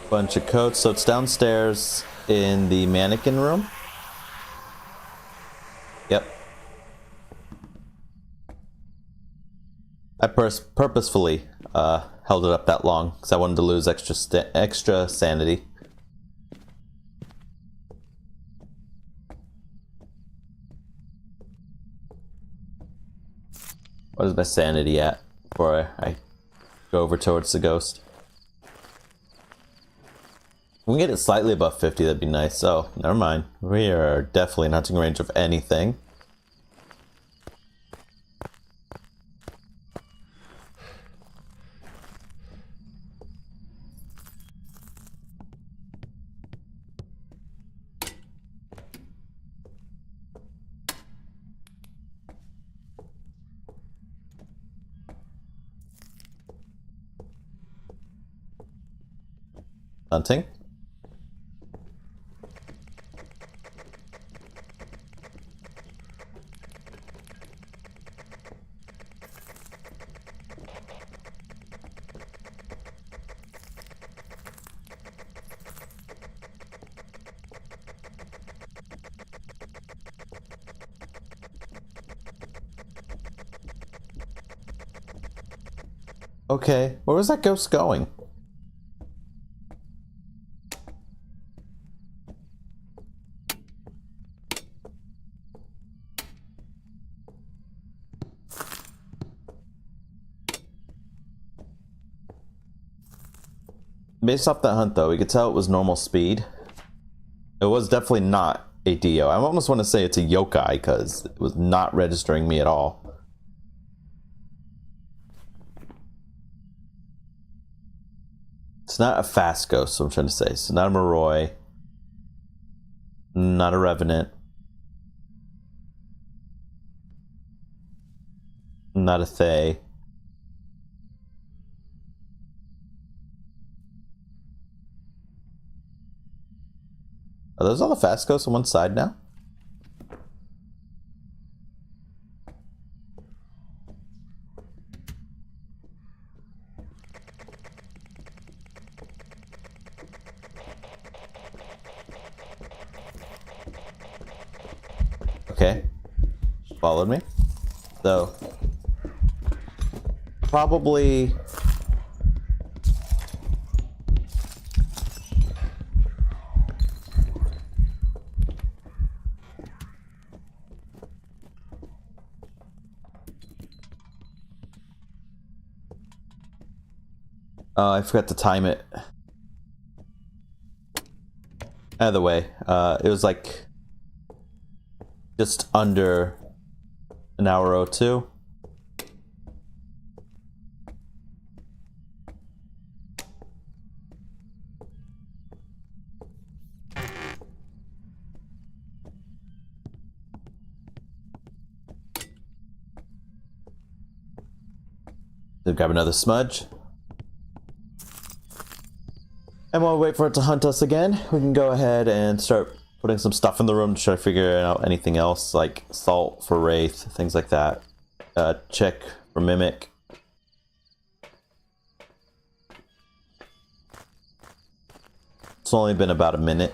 Bunch of coats, so it's downstairs in the mannequin room. Yep. I purposefully held it up that long because I wanted to lose extra sanity. What is my sanity at before I go over towards the ghost? If we can get it slightly above 50, that'd be nice. Oh, never mind. We are definitely in hunting range of anything. Hunting. Okay, where was that ghost going? Based off that hunt though, we could tell it was normal speed. It was definitely not a Dio. I almost want to say it's a yokai because it was not registering me at all. It's not a fast ghost, so I'm trying to say. It's not a Moroi. Not a Revenant. Not a Thay. Are those all the fast ghosts on one side now? Okay. Followed me. So, probably... Oh, I forgot to time it. Either way, it was like just under an hour or two. Then grab another smudge. And while we wait for it to hunt us again, we can go ahead and start putting some stuff in the room to try to figure out anything else, like salt for Wraith, things like that. Check for Mimic. It's only been about a minute.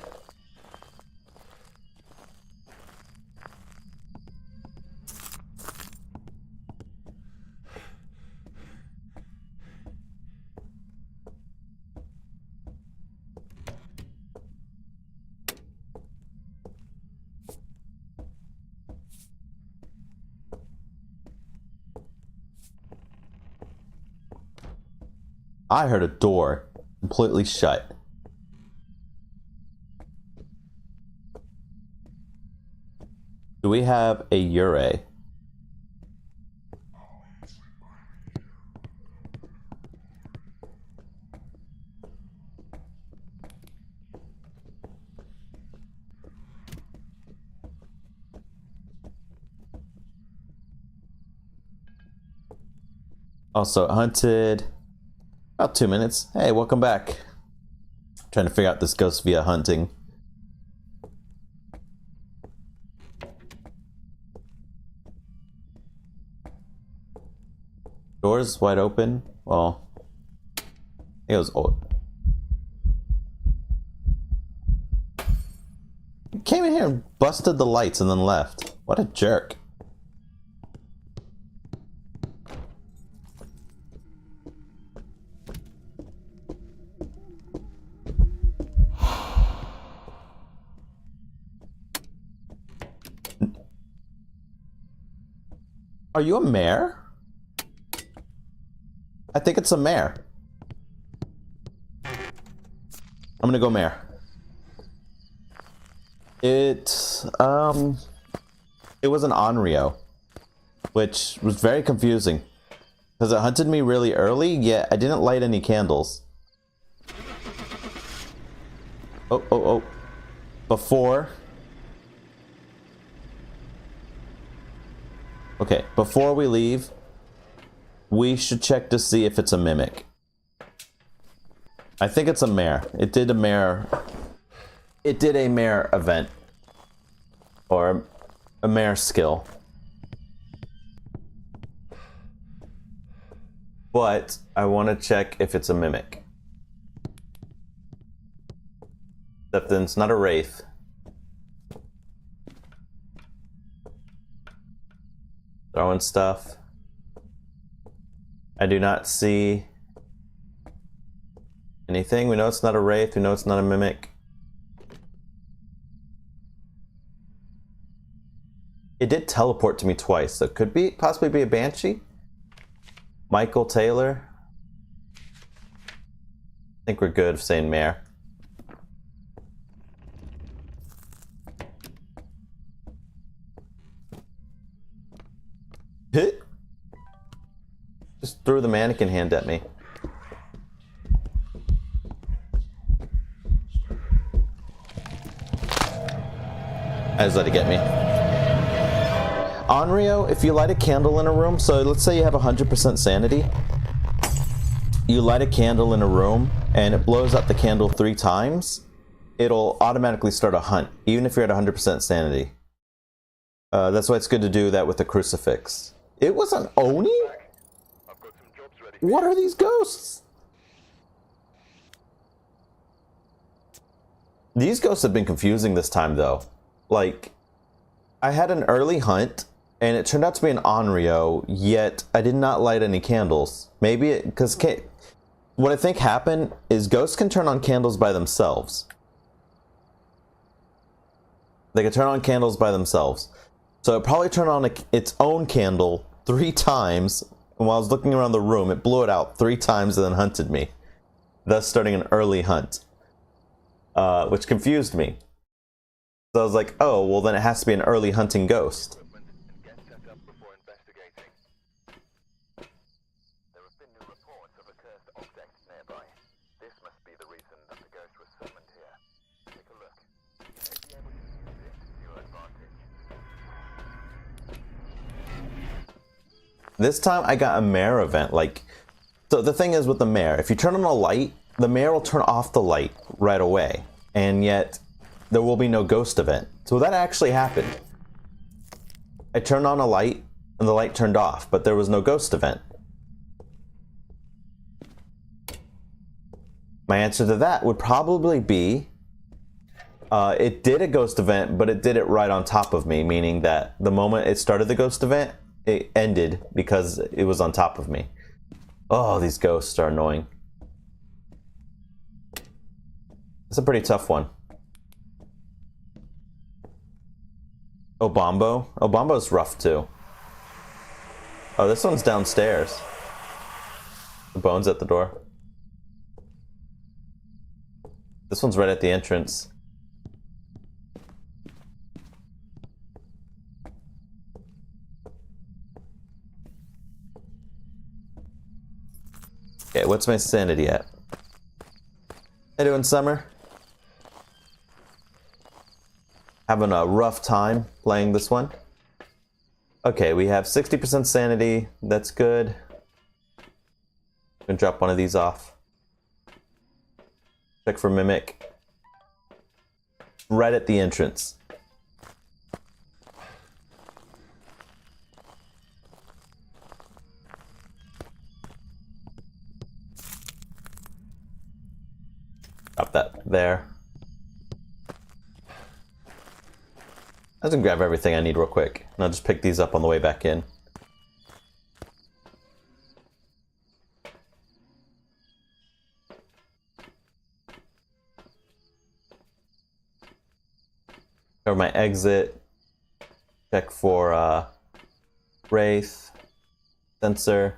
I heard a door completely shut. Do we have a Ure? Also hunted about 2 minutes. Hey, welcome back. Trying to figure out this ghost via hunting. Doors wide open. Well, it was old. He came in here and busted the lights and then left. What a jerk. Are you a mare? I think it's a mare. I'm gonna go mare. It was an Onryo, which was very confusing because it hunted me really early, yet I didn't light any candles. Oh. Before. Okay, before we leave, we should check to see if it's a Mimic. I think it's a mare. It did a mare event. Or a mare skill. But I want to check if it's a Mimic. Except then it's not a Wraith. Throwing stuff. I do not see anything. We know it's not a Wraith. We know it's not a Mimic. It did teleport to me twice, so it could be possibly be a Banshee. Michael Taylor. I think we're good saying mare. Hit. Just threw the mannequin hand at me. I just let it get me. Onryo, if you light a candle in a room, so let's say you have 100% sanity, you light a candle in a room and it blows out the candle 3 times, it'll automatically start a hunt, even if you're at 100% sanity. That's why it's good to do that with the crucifix. It was an Oni? I've got some jobs ready. What are these ghosts? These ghosts have been confusing this time, though. Like, I had an early hunt, and it turned out to be an Onryo, yet I did not light any candles. Maybe because what I think happened is ghosts can turn on candles by themselves. They can turn on candles by themselves. So it probably turned on its own candle 3 times, and while I was looking around the room, it blew it out 3 times and then hunted me, thus starting an early hunt. Which confused me. So I was like, oh, well then it has to be an early hunting ghost. Equipment and get set up before investigating. There have been new reports of a cursed object nearby. This must be the reason that the ghost was summoned here. Take a look. You may be able to use it to your advantage. This time I got a mare event. Like, so the thing is with the mare, if you turn on a light, the mare will turn off the light right away, and yet there will be no ghost event. So that actually happened. I turned on a light and the light turned off, but there was no ghost event. My answer to that would probably be it did a ghost event, but it did it right on top of me, meaning that the moment it started the ghost event, it ended because it was on top of me. Oh, these ghosts are annoying. It's a pretty tough one. Obambo? Obambo's rough too. Oh, this one's downstairs. The bone's at the door. This one's right at the entrance. Okay, what's my sanity at? How you doing, Summer? Having a rough time playing this one. Okay, we have 60% sanity. That's good. I'm gonna drop one of these off. Check for Mimic. Right at the entrance. Drop that there. I was gonna grab everything I need real quick, and I'll just pick these up on the way back in. Cover my exit. Check for Wraith, sensor.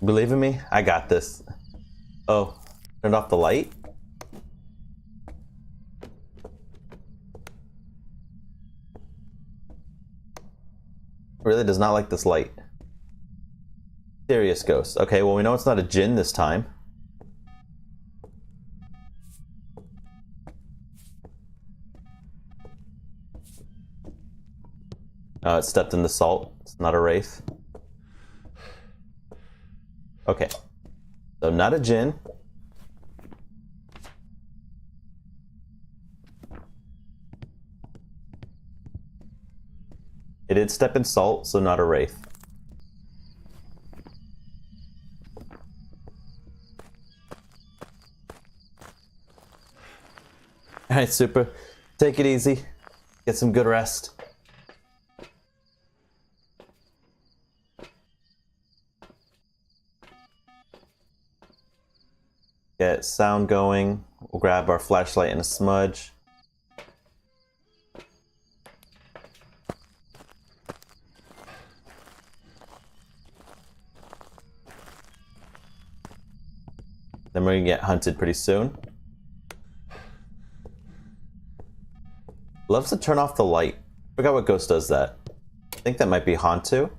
Believe in me? I got this. Oh, turned off the light? Really does not like this light. Serious ghost. Okay, well we know it's not a Jinn this time. Oh, it stepped in the salt. It's not a Wraith. Okay. So not a Jinn. It did step in salt, so not a Wraith. Alright, super. Take it easy. Get some good rest. Get sound going. We'll grab our flashlight and a smudge. Then we're gonna get hunted pretty soon. Loves to turn off the light. Forgot what ghost does that. I think that might be Hantu.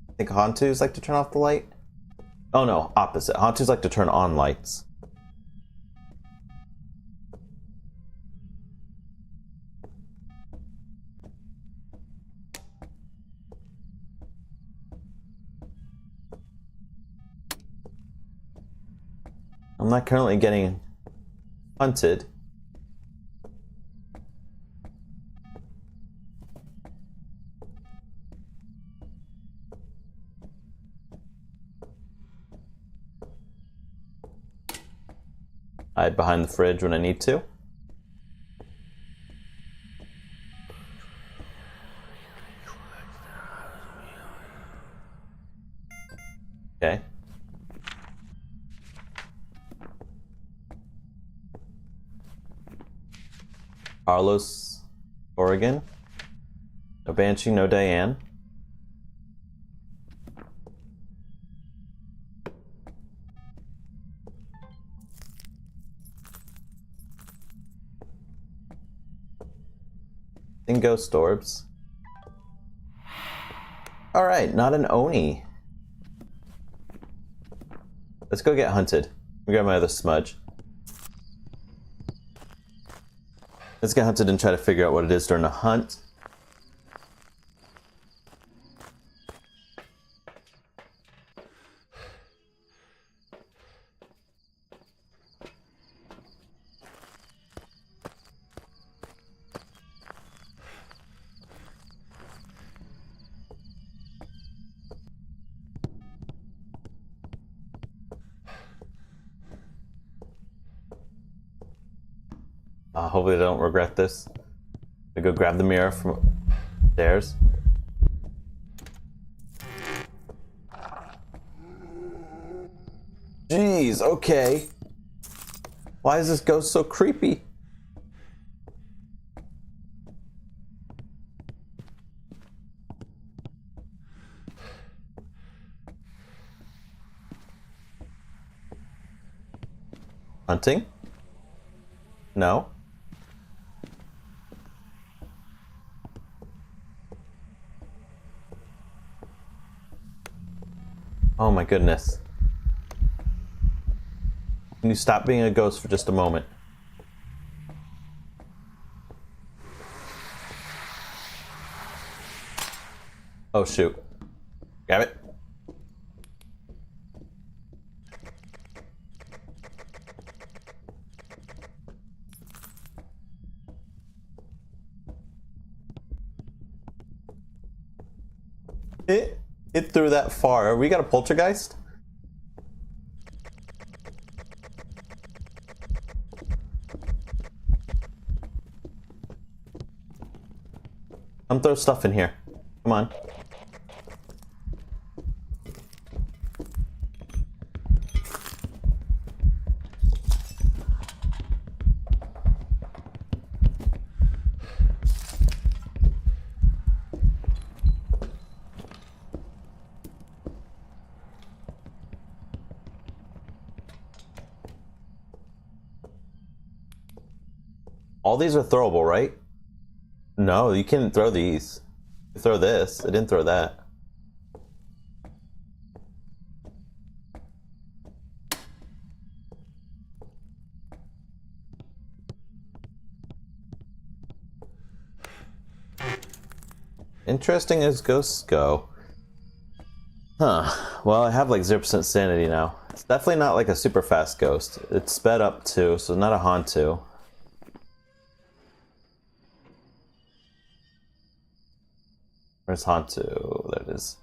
I think Hantus like to turn off the light. Oh no, opposite. Hantus like to turn on lights. I'm not currently getting hunted. Hide behind the fridge when I need to. Okay. Carlos, Oregon. No Banshee, no Diane. And ghost orbs. Alright, not an Oni. Let's go get hunted. Let me grab my other smudge. Let's get hunted and try to figure out what it is during a hunt. Hopefully I don't regret this. I go grab the mirror from upstairs. Jeez, okay. Why is this ghost so creepy? Hunting? No. Oh my goodness. Can you stop being a ghost for just a moment? Oh shoot. Grab it. It threw that far. We got a poltergeist? Come throw stuff in here. Come on. All these are throwable, right? No, you can't throw these. You throw this. I didn't throw that. Interesting as ghosts go. Huh. Well, I have like 0% sanity now. It's definitely not like a super fast ghost. It's sped up too, so not a Hantu. Where's Hantu? There it is.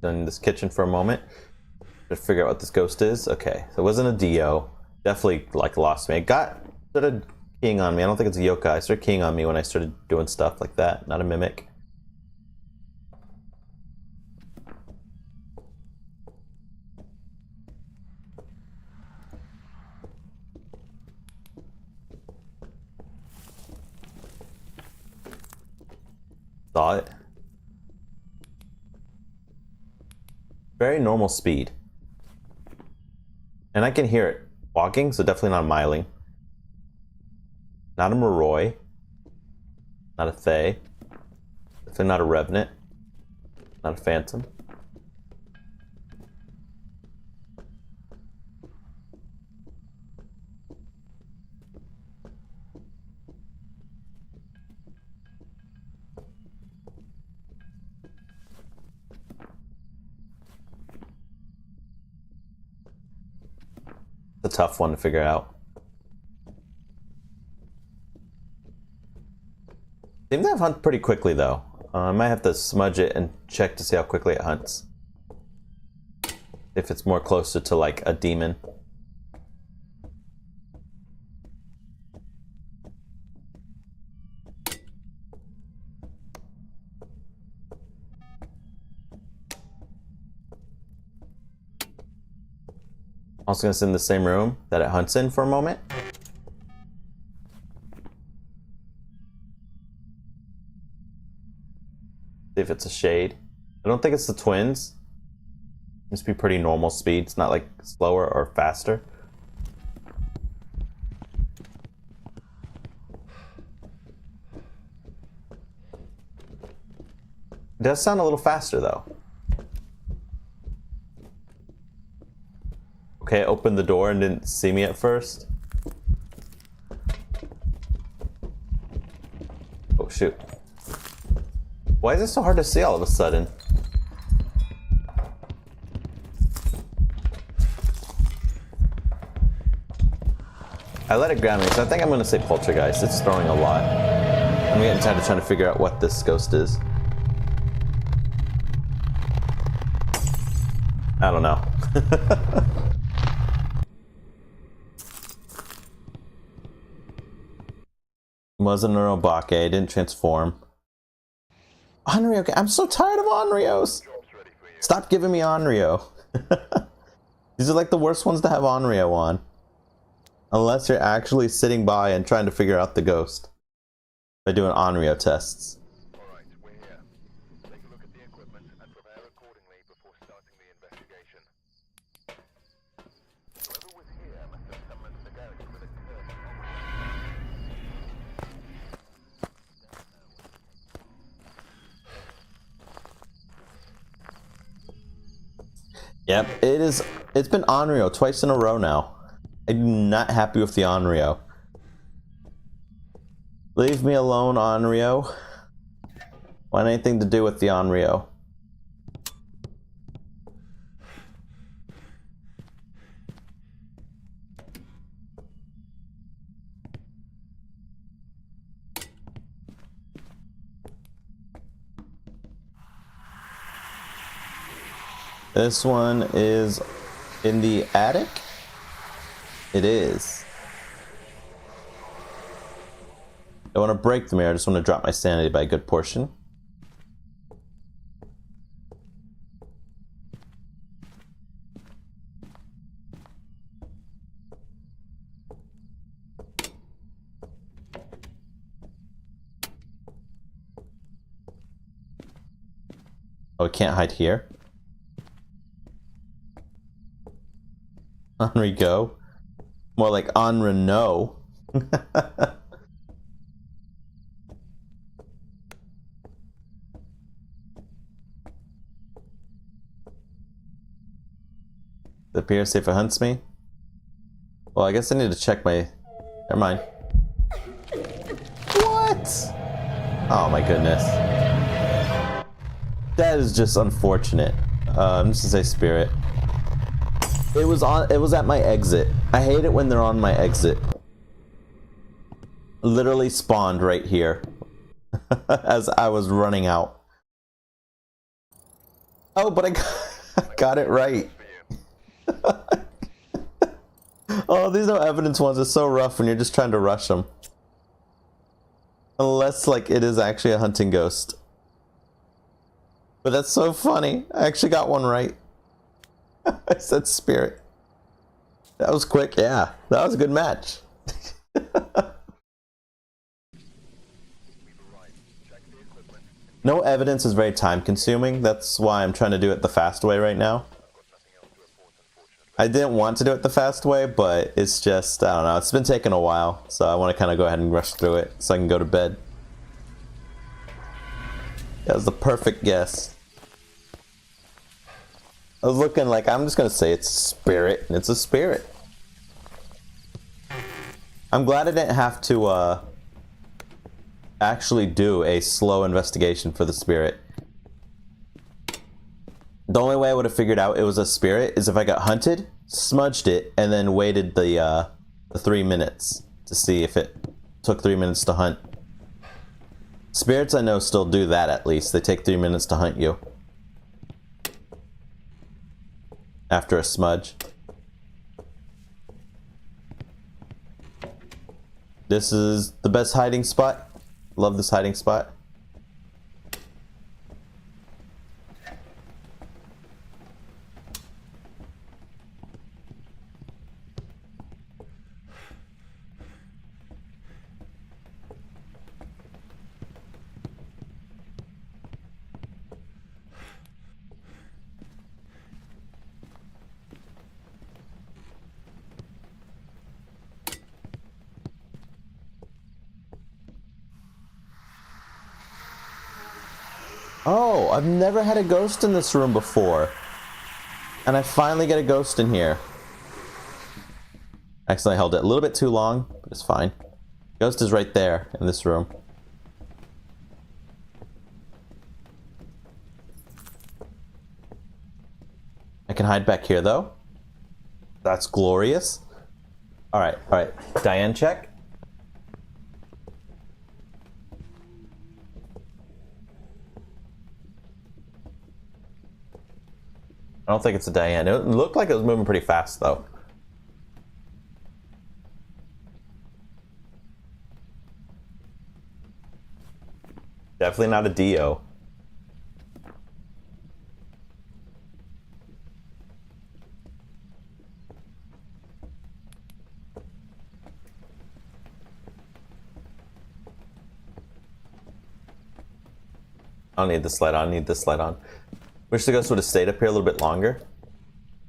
Done in this kitchen for a moment. To figure out what this ghost is. Okay, so it wasn't a Dio. Definitely like lost me. It started keying on me. I don't think it's a yokai. It started keying on me when I started doing stuff like that. Not a mimic. Saw it. Very normal speed. And I can hear it walking, so definitely not a Myling. Not a Moroi. Not a Thay. Definitely not a Revenant. Not a Phantom. It's a tough one to figure out. Seems to hunt pretty quickly though. I might have to smudge it and check to see how quickly it hunts. If it's more closer to like a demon. Also gonna sit in the same room that it hunts in for a moment. See if it's a shade. I don't think it's the twins. Must be pretty normal speed. It's not like slower or faster. It does sound a little faster though. Okay, I opened the door and didn't see me at first. Oh shoot. Why is it so hard to see all of a sudden? I let it ground me, so I think I'm gonna say Poltergeist. It's throwing a lot. I'm getting tired of trying to figure out what this ghost is. I don't know. Wasn't an Obake, didn't transform. Onryo, okay. I'm so tired of Onryos. Stop giving me Onryo. These are like the worst ones to have Onryo on. Unless you're actually sitting by and trying to figure out the ghost. By doing Onryo tests. Alright, we're here. Take a look at the equipment and prepare accordingly before starting the investigation. Whoever was here must have summoned the ghost with a curse. Yep, it's been Onryo twice in a row now. I'm not happy with the Onryo. Leave me alone, Onryo. Want anything to do with the Onryo? This one is in the attic? It is. I don't want to break the mirror, I just want to drop my sanity by a good portion. Oh, it can't hide here? Henri go. More like on Renault. The appears see if it hunts me. Well, I guess I need to check my. Never mind. What? Oh my goodness. That is just unfortunate. I'm just gonna say spirit. It was on. It was at my exit. I hate it when they're on my exit. Literally spawned right here as I was running out. Oh, but I got it right. Oh, these no evidence ones are so rough when you're just trying to rush them. Unless, like, it is actually a hunting ghost. But that's so funny. I actually got one right. I said spirit. That was quick, yeah. That was a good match. No evidence is very time consuming. That's why I'm trying to do it the fast way right now. I didn't want to do it the fast way, but it's just, I don't know, it's been taking a while. So I want to kind of go ahead and rush through it so I can go to bed. That was the perfect guess. I was looking like, I'm just gonna say it's a spirit, and it's a spirit. I'm glad I didn't have to, actually do a slow investigation for the spirit. The only way I would have figured out it was a spirit is if I got hunted, smudged it, and then waited the 3 minutes to see if it took 3 minutes to hunt. Spirits I know still do that at least. They take 3 minutes to hunt you. After a smudge. This is the best hiding spot. Love this hiding spot. Oh, I've never had a ghost in this room before. And I finally get a ghost in here. Accidentally held it a little bit too long, but it's fine. Ghost is right there in this room. I can hide back here though. That's glorious. Alright, alright. Diane check. I don't think it's a Diane. It looked like it was moving pretty fast, though. Definitely not a Dio. I don't need this light on. I need this light on. Wish the ghost would have stayed up here a little bit longer.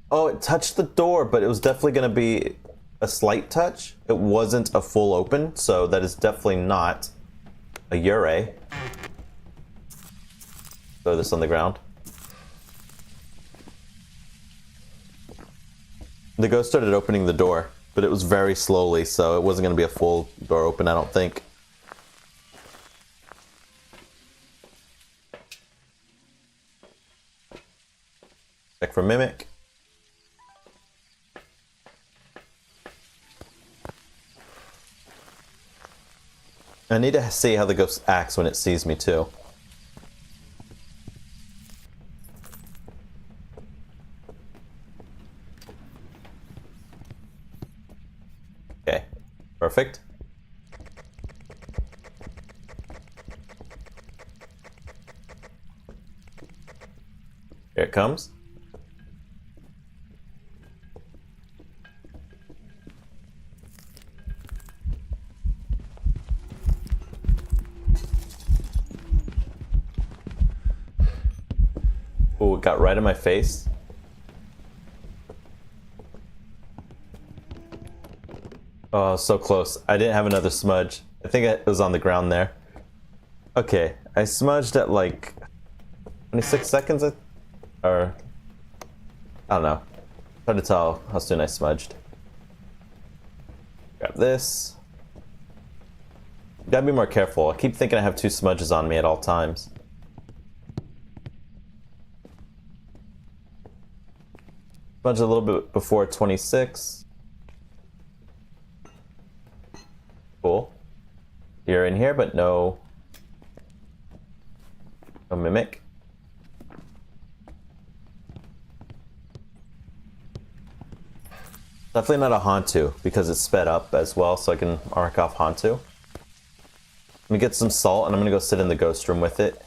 Oh, it touched the door, but it was definitely going to be a slight touch. It wasn't a full open, so that is definitely not a Ure. Throw this on the ground. The ghost started opening the door, but it was very slowly, so it wasn't going to be a full door open, I don't think. Check for Mimic. I need to see how the ghost acts when it sees me, too. Okay, perfect. Here it comes. Oh, it got right in my face. Oh, so close. I didn't have another smudge. I think it was on the ground there. Okay, I smudged at like 26 seconds, or I don't know. Hard to tell how soon I smudged. Grab this. Gotta be more careful. I keep thinking I have 2 smudges on me at all times. Smudge a little bit before 26. Cool. You're in here, but no Mimic. Definitely not a Hantu, because it's sped up as well, so I can mark off Hantu. Let me get some salt, and I'm gonna go sit in the ghost room with it.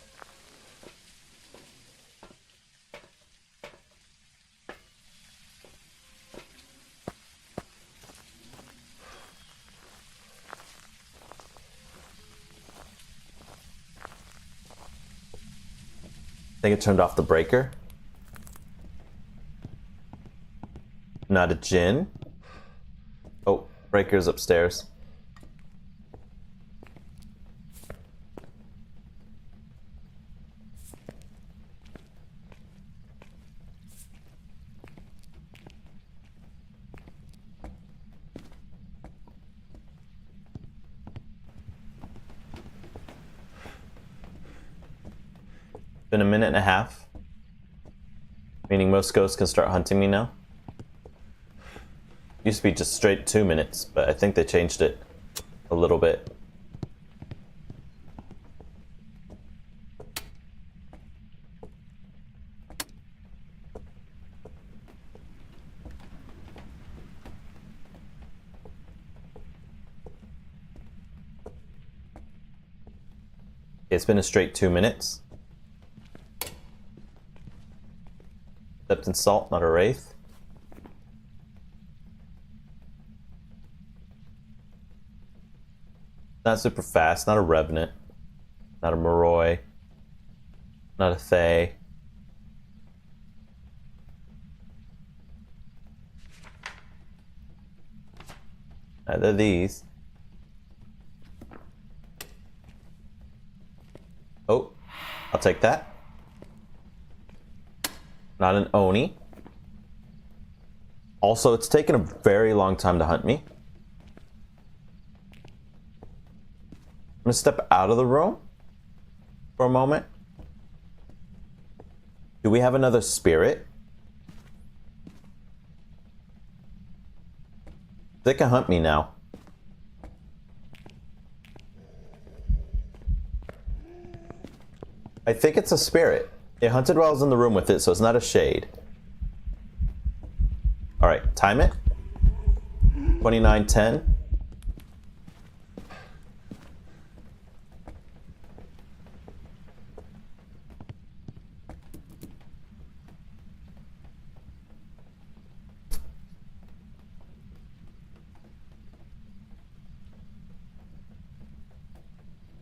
I think it turned off the breaker. Not a Jinn. Oh, breaker's upstairs. Been a minute and a half. Meaning most ghosts can start hunting me now. Used to be just straight 2 minutes, but I think they changed it a little bit. It's been a straight 2 minutes. Stepped in salt, not a wraith. Not super fast, not a revenant. Not a Moroi. Not a Thay. Neither of these. Oh, I'll take that. Not an Oni. Also, it's taken a very long time to hunt me. I'm gonna step out of the room for a moment. Do we have another spirit? They can hunt me now. I think it's a spirit. It hunted while I was in the room with it, so it's not a shade. Alright, time it. 29:10.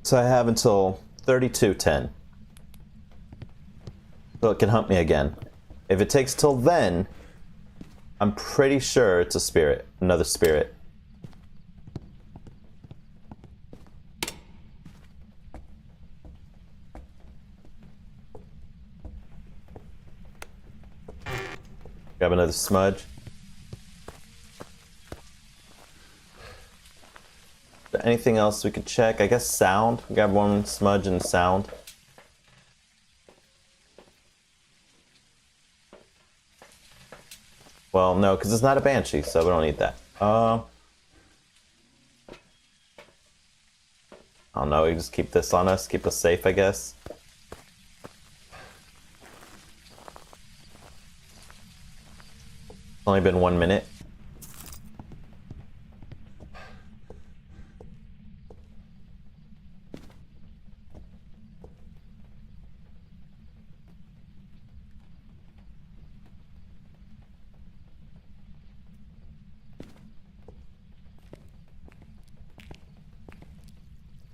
So I have until 32:10. So it can hunt me again. If it takes till then, I'm pretty sure it's a spirit. Another spirit. Grab another smudge. Is there anything else we could check? I guess sound. Grab one smudge and sound. Well, no, because it's not a banshee, so we don't need that. I don't know, we just keep this on us, keep us safe, I guess. It's only been 1 minute.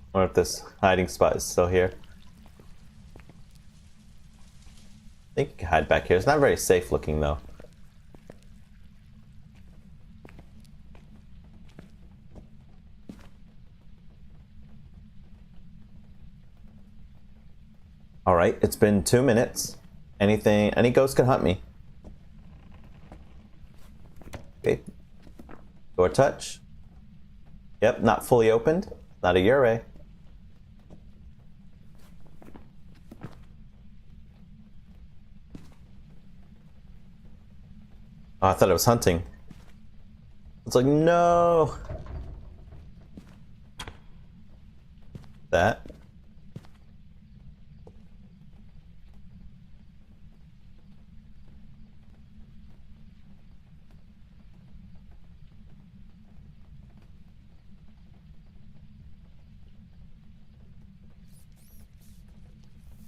I wonder if this hiding spot is still here. I think you can hide back here. It's not very safe looking though. Alright, it's been 2 minutes. Any ghost can hunt me. Okay. Door touch. Yep, not fully opened. Not a Yurei. Oh, I thought it was hunting. It's like, no! That.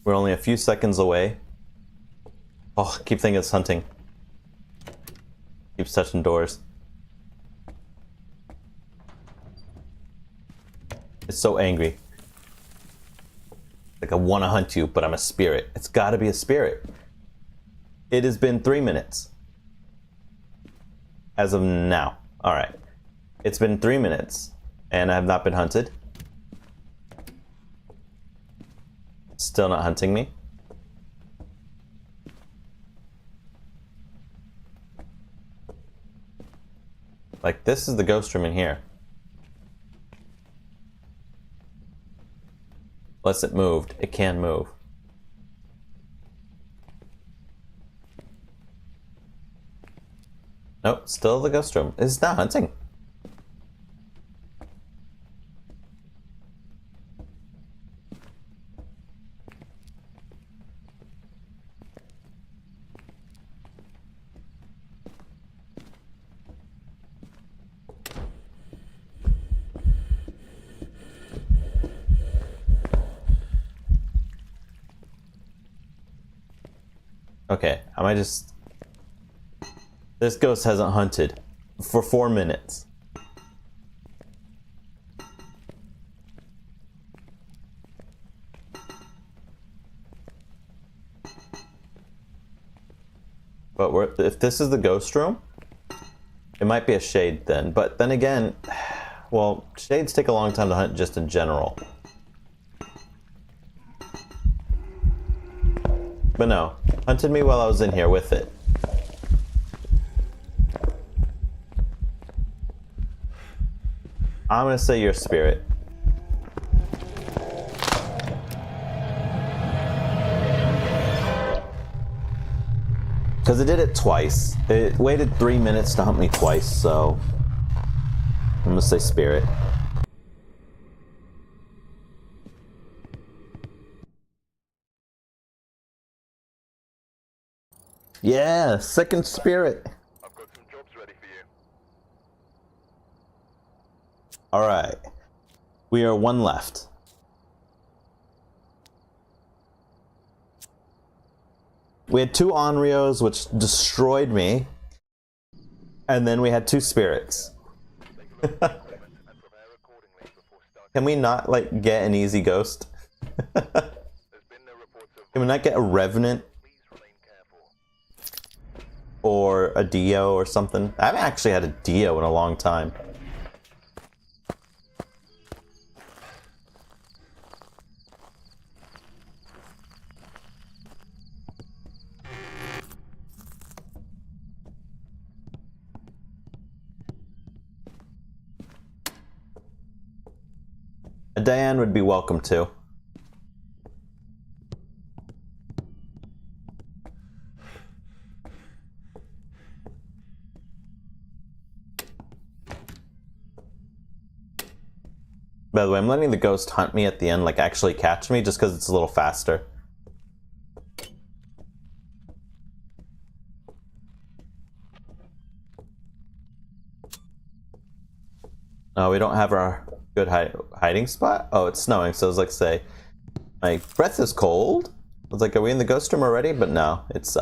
We're only a few seconds away. Oh, I keep thinking it's hunting. Keeps touching doors. It's so angry. Like, I want to hunt you, but I'm a spirit. It's got to be a spirit. It has been 3 minutes. As of now. Alright. It's been 3 minutes, and I have not been hunted. Still not hunting me. Like, this is the ghost room in here. Unless it moved. It can move. Nope, still the ghost room. It's not hunting. Okay, I might just... This ghost hasn't hunted for 4 minutes. But if this is the ghost room, it might be a shade then. But then again, well, shades take a long time to hunt just in general. But no, hunted me while I was in here with it. I'm gonna say you're a spirit. Because it did it twice. It waited 3 minutes to hunt me twice, so I'm gonna say spirit. Yeah, second spirit. I've got some jobs ready for you. Alright. We are one left. We had 2 Onryos, which destroyed me. And then we had 2 spirits. Can we not, like, get an easy ghost? Can we not get a revenant? Or a Dio or something? I haven't actually had a Dio in a long time. A Diane would be welcome too. By the way, I'm letting the ghost hunt me at the end, like actually catch me, just because it's a little faster. Oh, we don't have our good hiding spot? Oh, it's snowing, so I was like, say, my breath is cold. I was like, are we in the ghost room already? But no, it's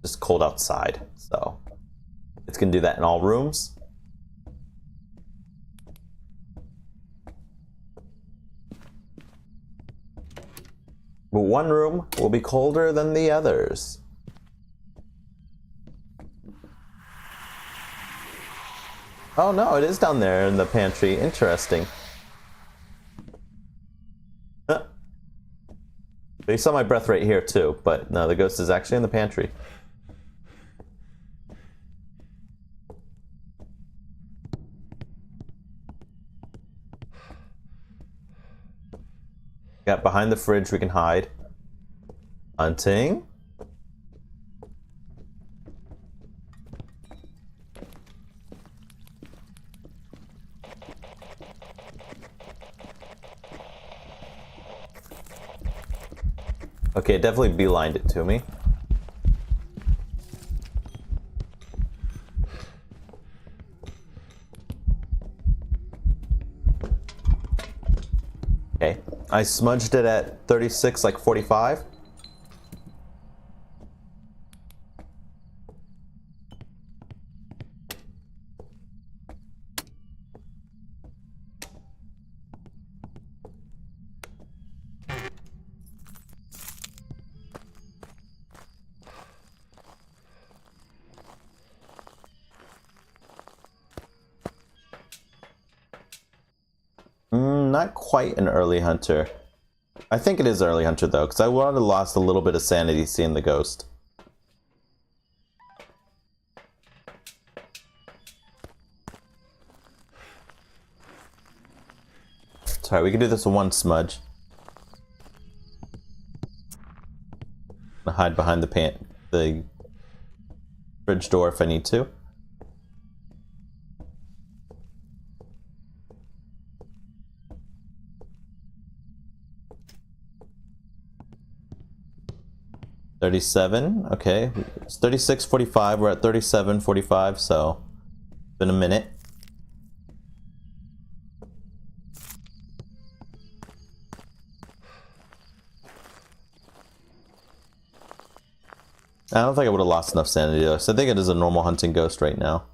just cold outside, so it's gonna do that in all rooms. But one room will be colder than the others. Oh no, it is down there in the pantry. Interesting. Huh. You saw my breath right here too, but no, the ghost is actually in the pantry. Got behind the fridge we can hide. Hunting. Okay, it definitely beelined it to me. Okay, I smudged it at 36, like 45. Not quite an early hunter. I think it is early hunter though, because I would have lost a little bit of sanity seeing the ghost. Sorry, we can do this in one smudge. I'll hide behind the fridge door if I need to. 37. Okay. It's 36:45. We're at 37:45, so it's been a minute. I don't think I would have lost enough sanity though, so I think it is a normal hunting ghost right now.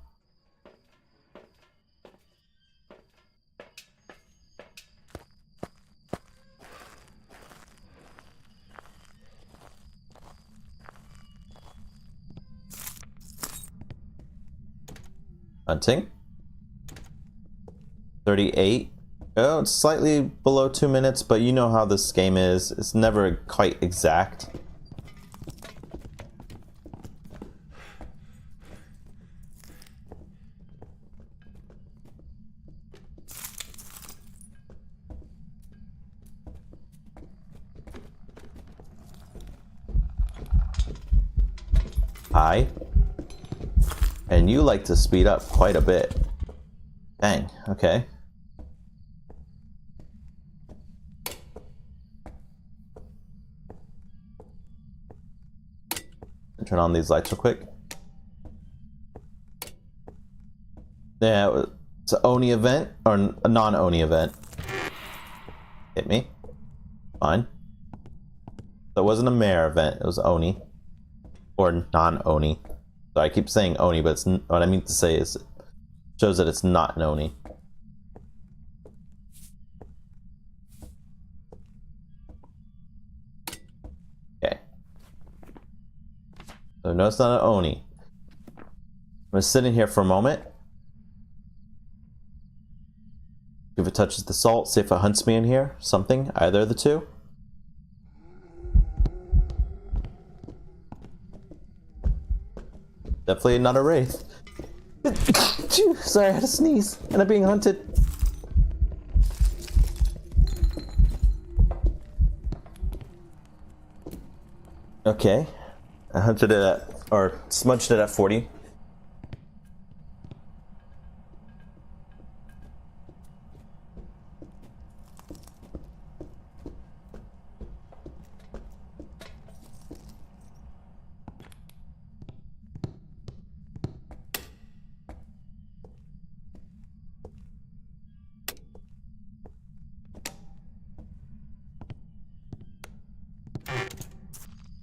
Hunting. 38. Oh, it's slightly below 2 minutes, but you know how this game is. It's never quite exact. Hi. And you like to speed up quite a bit. Dang, okay. Turn on these lights real quick. Yeah, it's an Oni event, or a non-Oni event. Hit me. Fine. So it wasn't a mare event, it was Oni. Or non-Oni. So I keep saying Oni, but it's, what I mean to say is, it shows that it's not an Oni. Okay. So no, it's not an Oni. I'm gonna sit in here for a moment. If it touches the salt, see if it hunts me in here. Something, either of the two. Definitely not a wraith. Sorry, I had to sneeze, and I'm being hunted. Okay, I hunted it at, or smudged it at 40.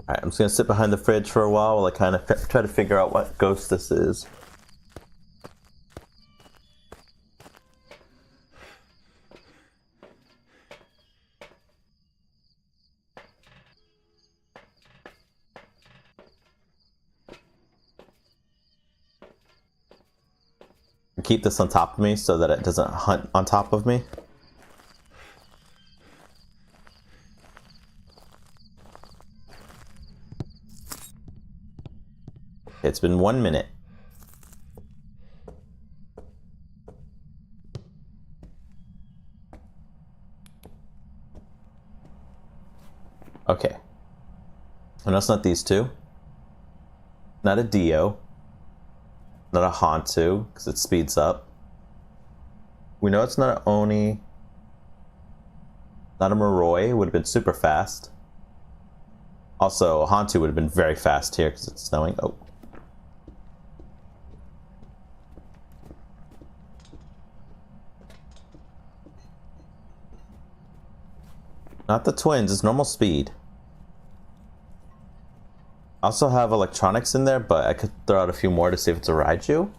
Alright, I'm just gonna sit behind the fridge for a while I kind of try to figure out what ghost this is. Keep this on top of me so that it doesn't hunt on top of me. It's been 1 minute. Okay. And that's not these two. Not a Dio. Not a Hantu, because it speeds up. We know it's not an Oni. Not a Moroi, it would have been super fast. Also, a Hantu would have been very fast here because it's snowing. Oh. Not the twins, it's normal speed. I also have electronics in there, but I could throw out a few more to see if it's a Raiju.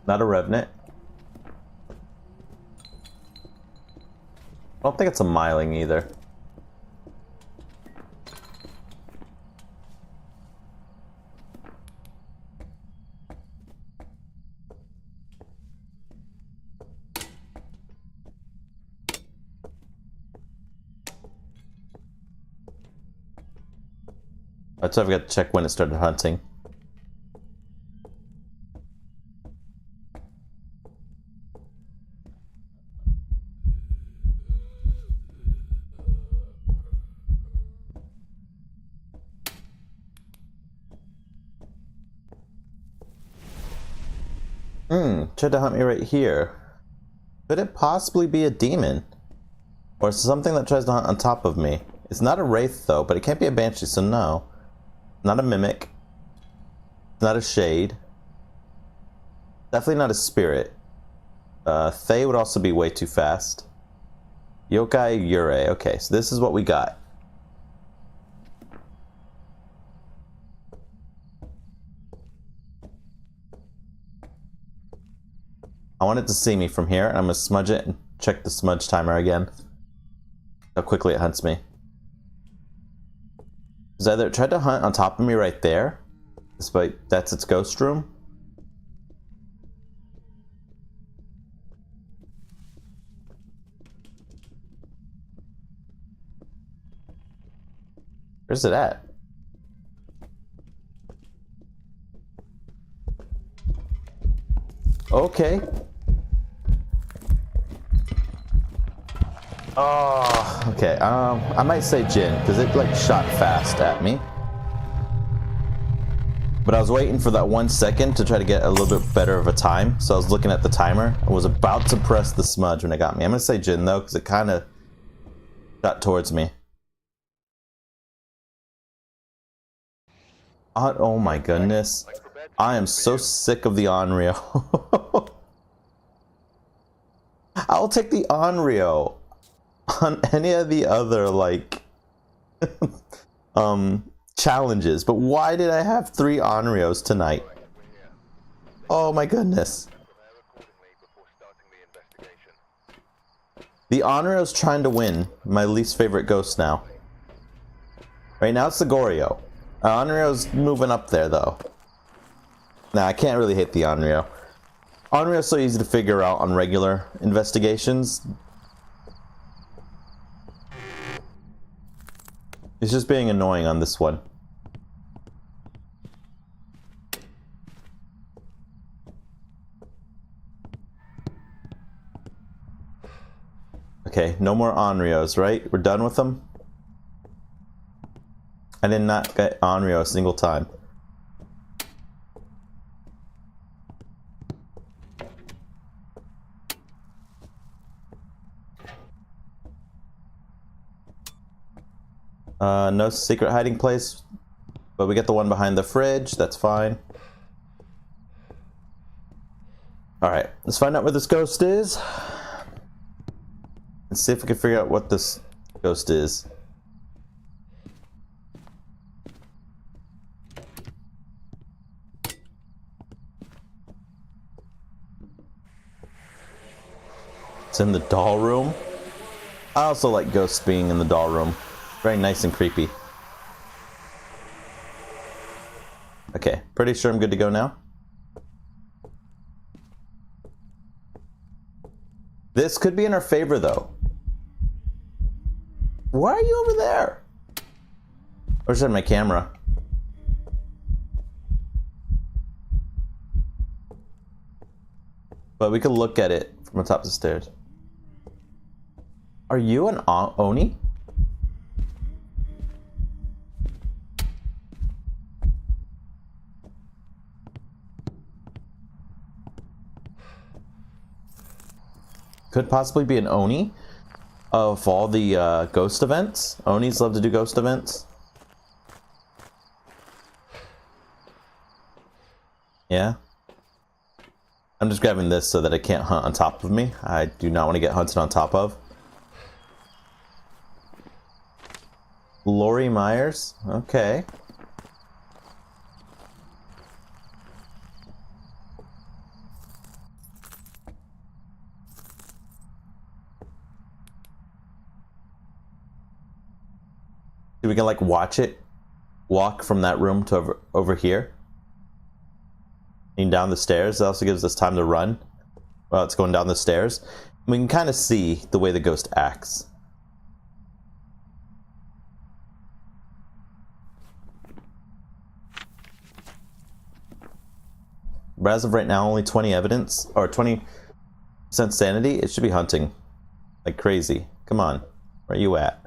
Not a Revenant. I don't think it's a Myling either. That's why I've got to check when it started hunting. Tried to hunt me right here. Could it possibly be a demon? Or something that tries to hunt on top of me? It's not a wraith though, but it can't be a banshee, so no. Not a mimic. Not a shade. Definitely not a spirit. Thay would also be way too fast. Yokai Yurei. Okay, so this is what we got. I want it to see me from here, and I'm gonna smudge it and check the smudge timer again. How quickly it hunts me. It's either it tried to hunt on top of me right there, despite that's its ghost room. Where's it at? Okay. Oh, okay. I might say Jin, because it like shot fast at me. But I was waiting for that 1 second to try to get a little bit better of a time. So I was looking at the timer. I was about to press the smudge when it got me. I'm gonna say Jin though, because it kind of shot towards me. Oh my goodness. I am so sick of the Onryo. I'll take the Onryo on any of the other like challenges, but why did I have 3 Onryos tonight? Oh my goodness. The Onryo's trying to win. My least favorite ghost now. Right now it's the Goryo. Onryo's moving up there though. Nah, I can't really hate the Onryo. Onryo's so easy to figure out on regular investigations. It's just being annoying on this one. Okay, no more Onryos, right? We're done with them? I did not get Onryo a single time. No secret hiding place, but we get the one behind the fridge, that's fine. Alright, let's find out where this ghost is. Let's see if we can figure out what this ghost is. It's in the doll room. I also like ghosts being in the doll room. Very nice and creepy. Okay, pretty sure I'm good to go now. This could be in our favor though. Why are you over there? Where's my camera? But we could look at it from the top of the stairs. Are you an Oni? Could possibly be an Oni of all the ghost events. Onis love to do ghost events. Yeah. I'm just grabbing this so that it can't hunt on top of me. I do not want to get hunted on top of. Lori Myers? Okay. We can like watch it walk from that room to over here and down the stairs. It also gives us time to run while it's going down the stairs. We can kind of see the way the ghost acts. But as of right now, only 20 evidence or 20% sanity. It should be hunting like crazy. Come on, where are you at?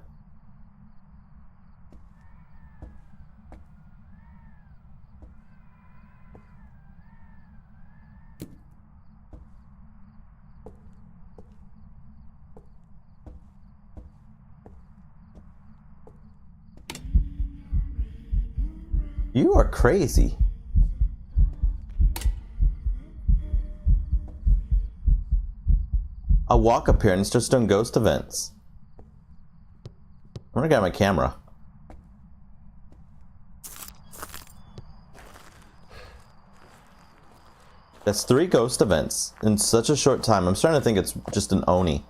You are crazy. I'll walk up here and it's just doing ghost events. I'm gonna get my camera. That's 3 ghost events in such a short time. I'm starting to think it's just an Oni.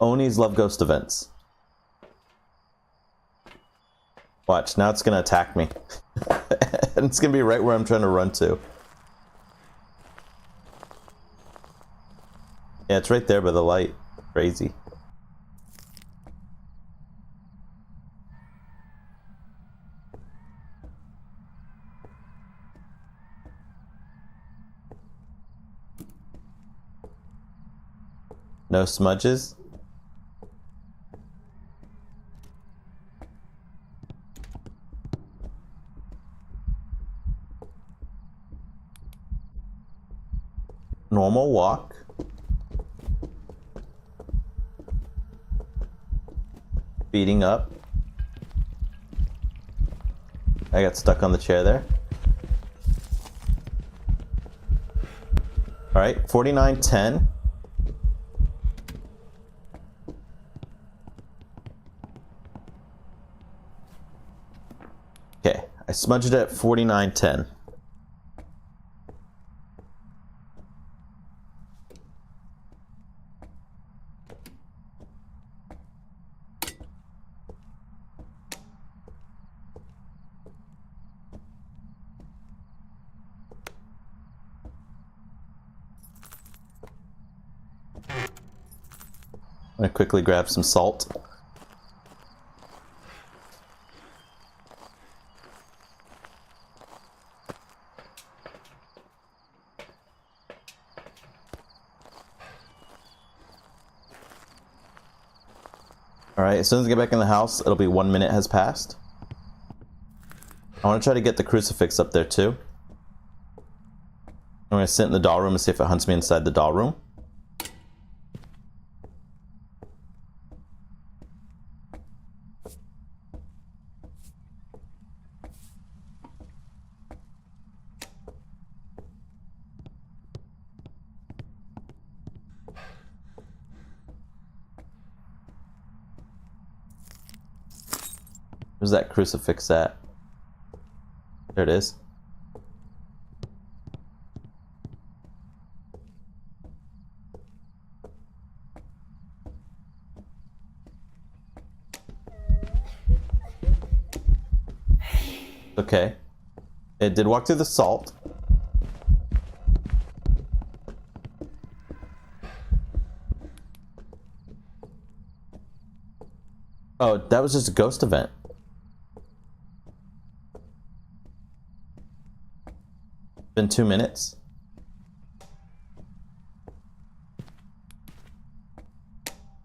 Onis love ghost events. Watch, now it's gonna attack me. And it's gonna be right where I'm trying to run to. Yeah, it's right there by the light. Crazy. No smudges? Normal walk. Beating up. I got stuck on the chair there. Alright, 4910. Okay, I smudged it at 4910. I'm gonna quickly grab some salt. Alright, as soon as I get back in the house, it'll be 1 minute has passed. I want to try to get the crucifix up there too. I'm gonna sit in the doll room and see if it hunts me inside the doll room. Where's that crucifix at? There it is. Okay. It did walk through the salt. Oh, that was just a ghost event. Been 2 minutes.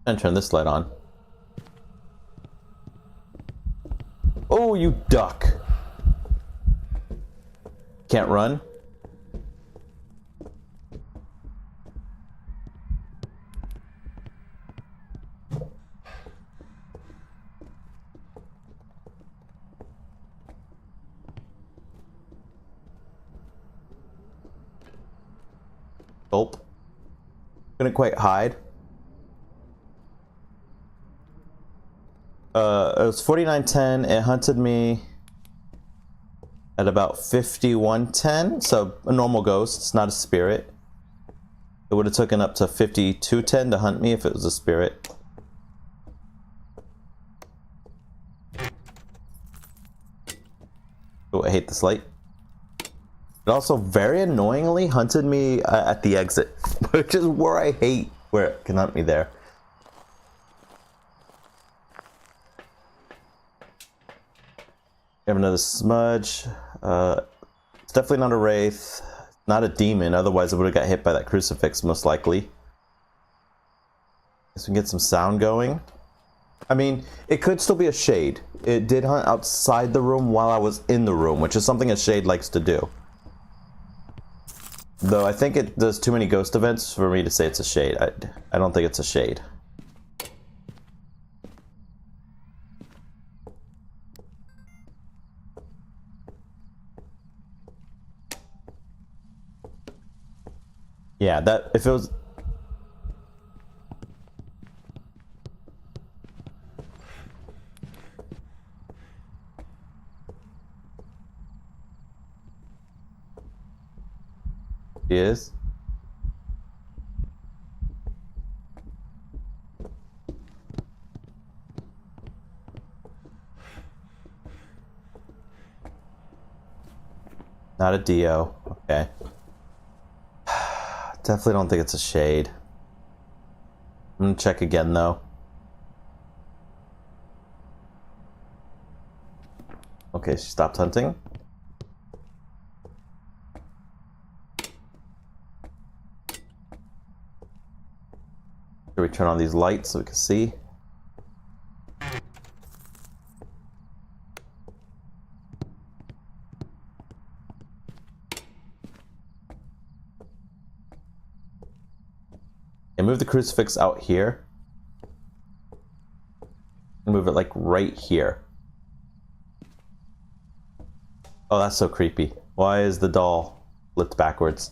And turn this light on. Oh, you duck. Can't run. Gulp. Couldn't quite hide. It was 4910. It hunted me at about 5110. So a normal ghost. It's not a spirit. It would have taken up to 5210 to hunt me if it was a spirit. Oh, I hate this light. It also very annoyingly hunted me at the exit, which is where I hate where it can hunt me there. I have another smudge. It's definitely not a wraith, not a demon, otherwise I would have got hit by that crucifix most likely. Guess we can get some sound going. I mean, it could still be a shade. It did hunt outside the room while I was in the room, which is something a shade likes to do. Though I think it does too many ghost events for me to say it's a shade. I don't think it's a shade. Yeah, that if it was. She is. Not a Dio. Okay. Definitely don't think it's a shade. I'm gonna check again though. Okay, she stopped hunting. Should we turn on these lights so we can see? And move the crucifix out here. And move it like right here. Oh, that's so creepy. Why is the doll flipped backwards?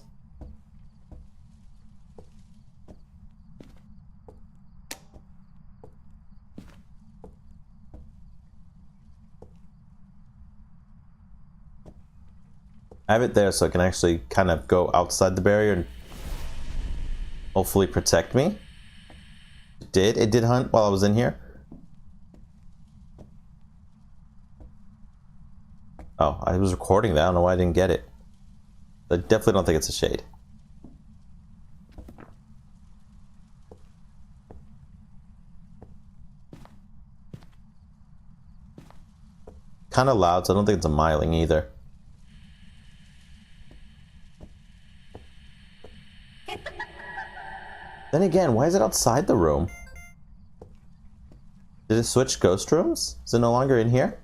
I have it there so it can actually kind of go outside the barrier and hopefully protect me. It did hunt while I was in here. Oh, I was recording that. I don't know why I didn't get it. I definitely don't think it's a shade. Kind of loud, so I don't think it's a myling either. Then again, why is it outside the room? Did it switch ghost rooms? Is it no longer in here?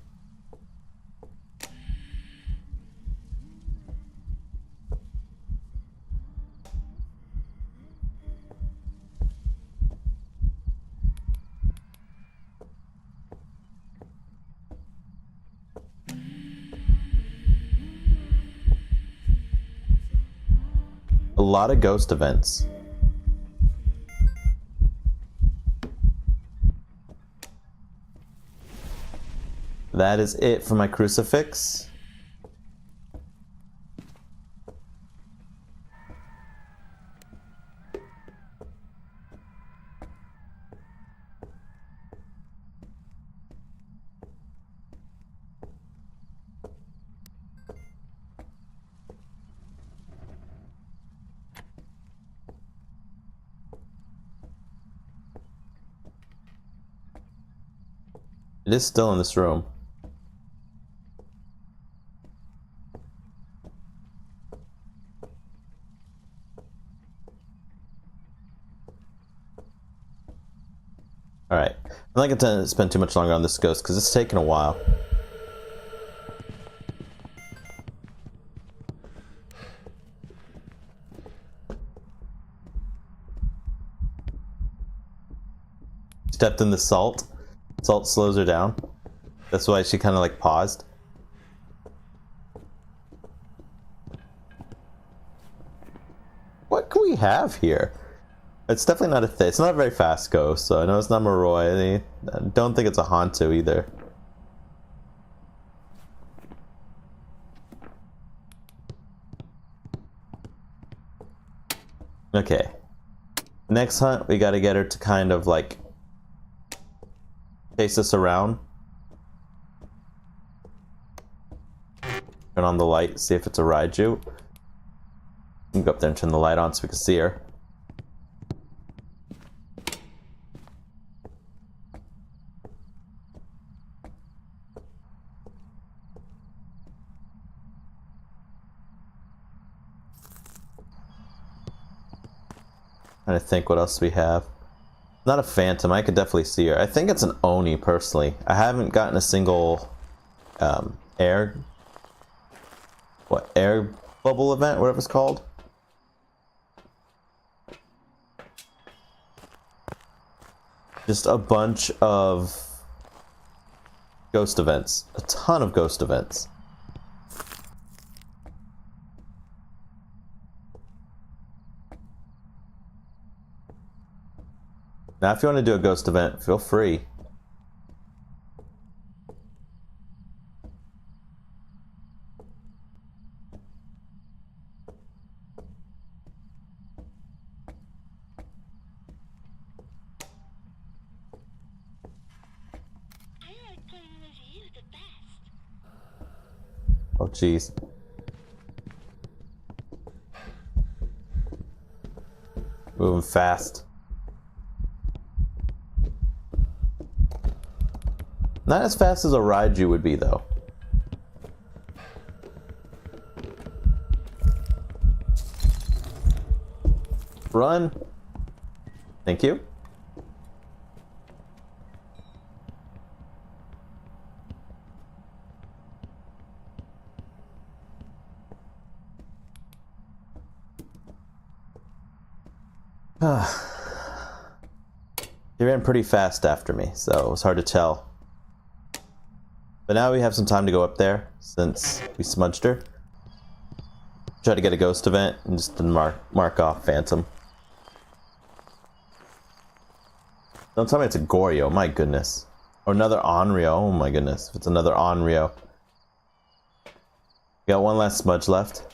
A lot of ghost events. That is it for my crucifix. It is still in this room. Alright. I'm not going to spend too much longer on this ghost because it's taken a while. Stepped in the salt. Salt slows her down. That's why she kind of like paused. What can we have here? It's definitely not it's not a very fast ghost, so I know it's not Moroi. I don't think it's a Hantu either. Okay. Next hunt, we gotta get her to kind of like chase us around. Turn on the light, see if it's a Raiju. We can go up there and turn the light on so we can see her. Trying to think what else we have. Not a phantom. I could definitely see her. I think it's an Oni personally. I haven't gotten a single air bubble event, whatever it's called. Just a bunch of ghost events. A ton of ghost events. Now, if you want to do a ghost event, feel free. Oh, jeez. Moving fast. Not as fast as a Raiju would be, though. Run. Thank you. He ran pretty fast after me, so it was hard to tell. But now we have some time to go up there, since we smudged her. Try to get a ghost event, and just mark off Phantom. Don't tell me it's a Goryo, my goodness. Or another Onryo, oh my goodness, if it's another Onryo. Got one last smudge left.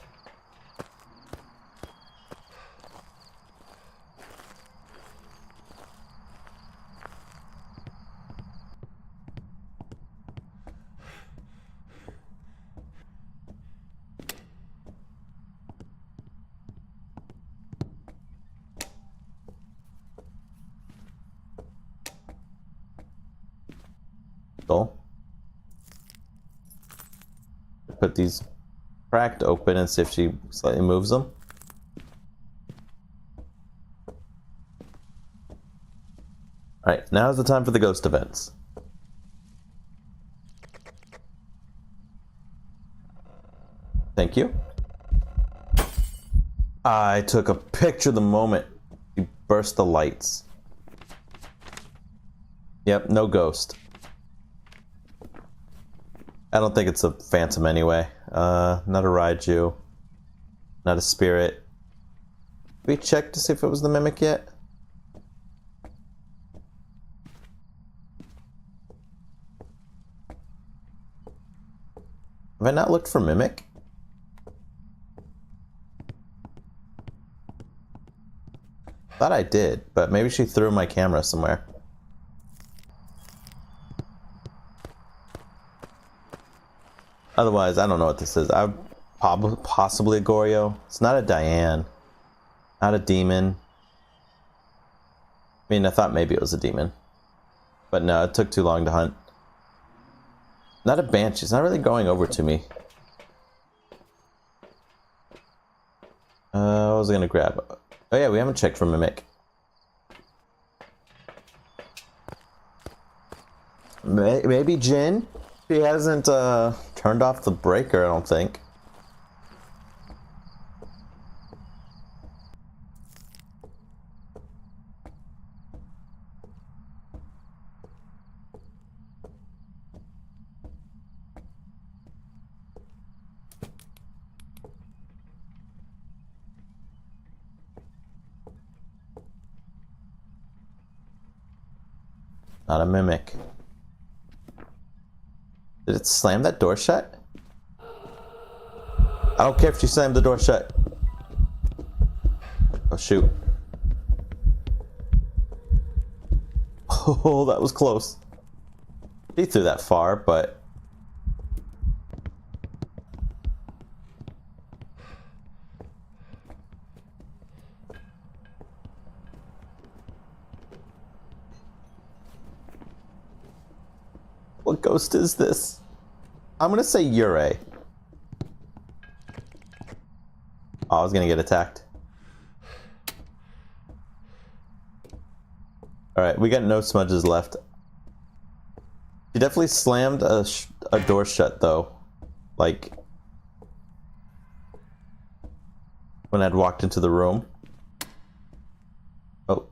Put these cracked open and see if she slightly moves them. Alright, now is the time for the ghost events. Thank you. I took a picture the moment you burst the lights. Yep, no ghost. I don't think it's a Phantom anyway. Not a Raiju. Not a Spirit. Did we check to see if it was the Mimic yet? Have I not looked for Mimic? Thought I did, but maybe she threw my camera somewhere. Otherwise, I don't know what this is. I'm possibly a Goryo. It's not a Diane. Not a demon. I mean, I thought maybe it was a demon. But no, it took too long to hunt. Not a Banshee. It's not really going over to me. What was I gonna grab? Oh yeah, we haven't checked for Mimic. Maybe Jin? She hasn't turned off the breaker, I don't think. Not a Mimic. Did it slam that door shut? I don't care if she slammed the door shut. Oh shoot. Oh, that was close. She threw that far, but... What ghost is this? I'm gonna say Yurei. Oh, I was gonna get attacked. Alright, we got no smudges left. She definitely slammed a door shut, though. Like... when I'd walked into the room. Oh.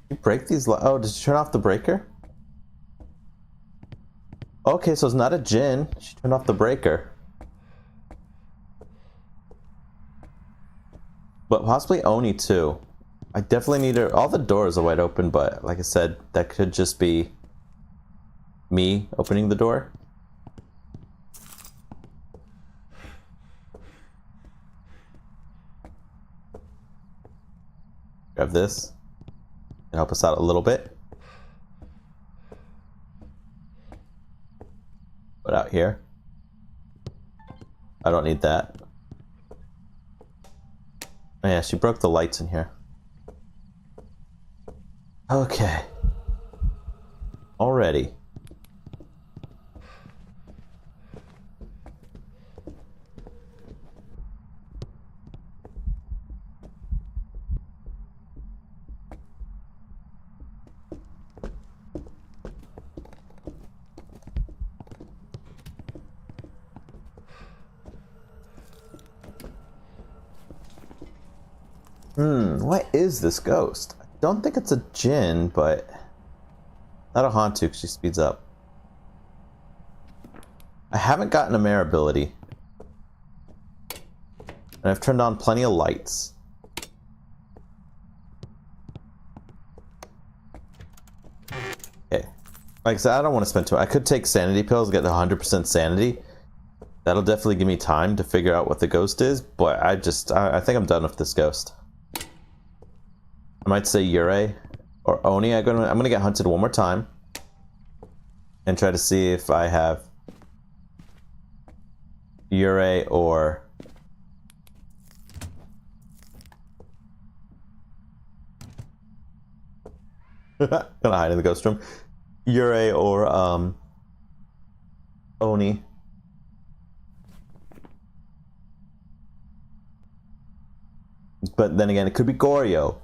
You break these oh, did you turn off the breaker? Okay, so it's not a Jin. She turned off the breaker. But possibly Oni too. I definitely need her. All the doors are wide open, but like I said, that could just be me opening the door. Grab this. And help us out a little bit. Put out here. I don't need that. Oh yeah, she broke the lights in here. Okay. Already. What is this ghost? I don't think it's a Jinn, but not a Hantu because she speeds up. I haven't gotten a mare ability. And I've turned on plenty of lights. Okay. Like I said, I don't want to spend too much. I could take sanity pills, get 100% sanity. That'll definitely give me time to figure out what the ghost is, but I think I'm done with this ghost. I might say Yurei or Oni. I'm gonna get hunted one more time and try to see if I have Yurei or gonna hide in the ghost room. Yurei or Oni. But then again, it could be Goryo.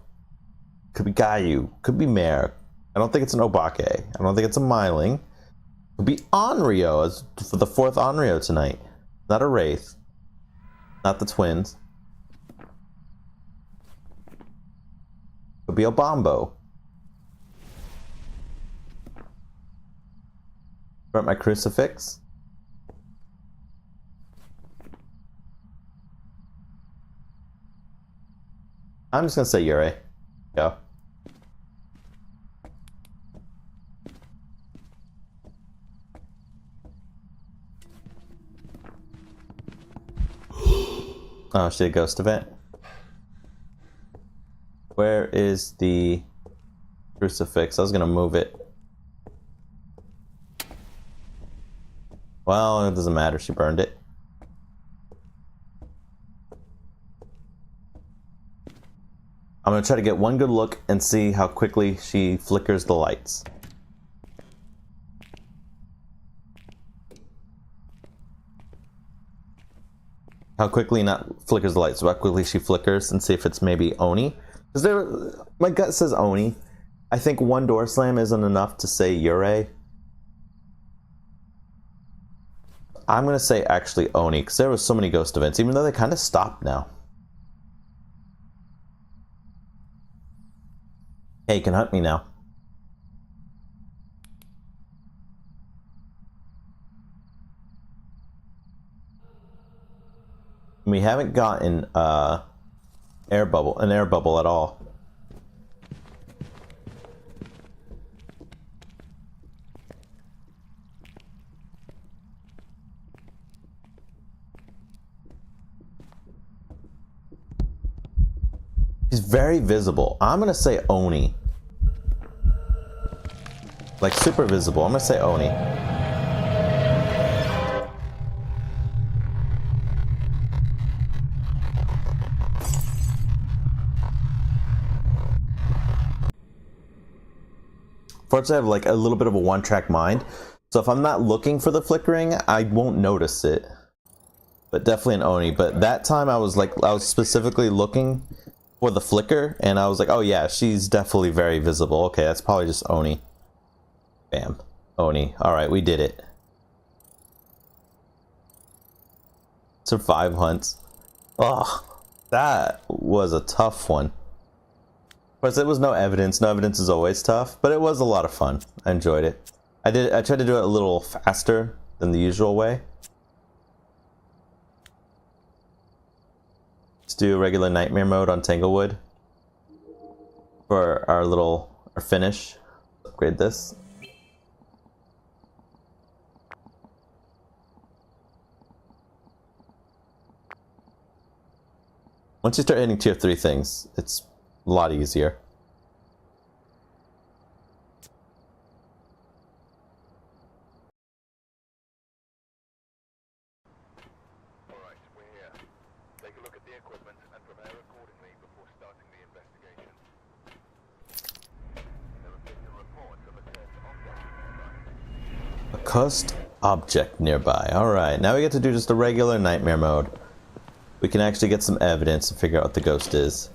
Could be Gayu. Could be Mare. I don't think it's an Obake. I don't think it's a Myling. Could be Onryo as for the 4th Onryo tonight. Not a Wraith. Not the twins. Could be Obambo. Got my crucifix. I'm just gonna say Yurei. Go. Oh, she did a ghost event. Where is the crucifix? I was gonna move it. Well, it doesn't matter. She burned it. I'm gonna try to get one good look and see how quickly she flickers the lights. How quickly not flickers the lights, so how quickly she flickers, and see if it's maybe Oni. Because my gut says Oni. I think one door slam isn't enough to say Yurei. I'm gonna say actually Oni, because there was so many ghost events, even though they kind of stopped now. Hey, you can hunt me now. We haven't gotten an air bubble at all. He's very visible. I'm gonna say Oni. Like super visible. I'm gonna say Oni. Fortunately, I have like a little bit of a one-track mind. So if I'm not looking for the flickering, I won't notice it. But definitely an Oni. But that time I was specifically looking for the flicker, and I was like, oh yeah, she's definitely very visible. Okay, that's probably just Oni. Bam. Oni. Alright, we did it. Survive hunts. Oh, that was a tough one. Of course, there was no evidence. No evidence is always tough, but it was a lot of fun. I enjoyed it. I tried to do it a little faster than the usual way. Let's do regular nightmare mode on Tanglewood for our finish. Upgrade this. Once you start hitting tier 3 things, it's a lot easier. Alright, we're here. Take a look at the equipment and prepare accordingly before starting the investigation. There have been reports of a cursed object nearby. A cursed object nearby. Alright, now we get to do just a regular nightmare mode. We can actually get some evidence and figure out what the ghost is.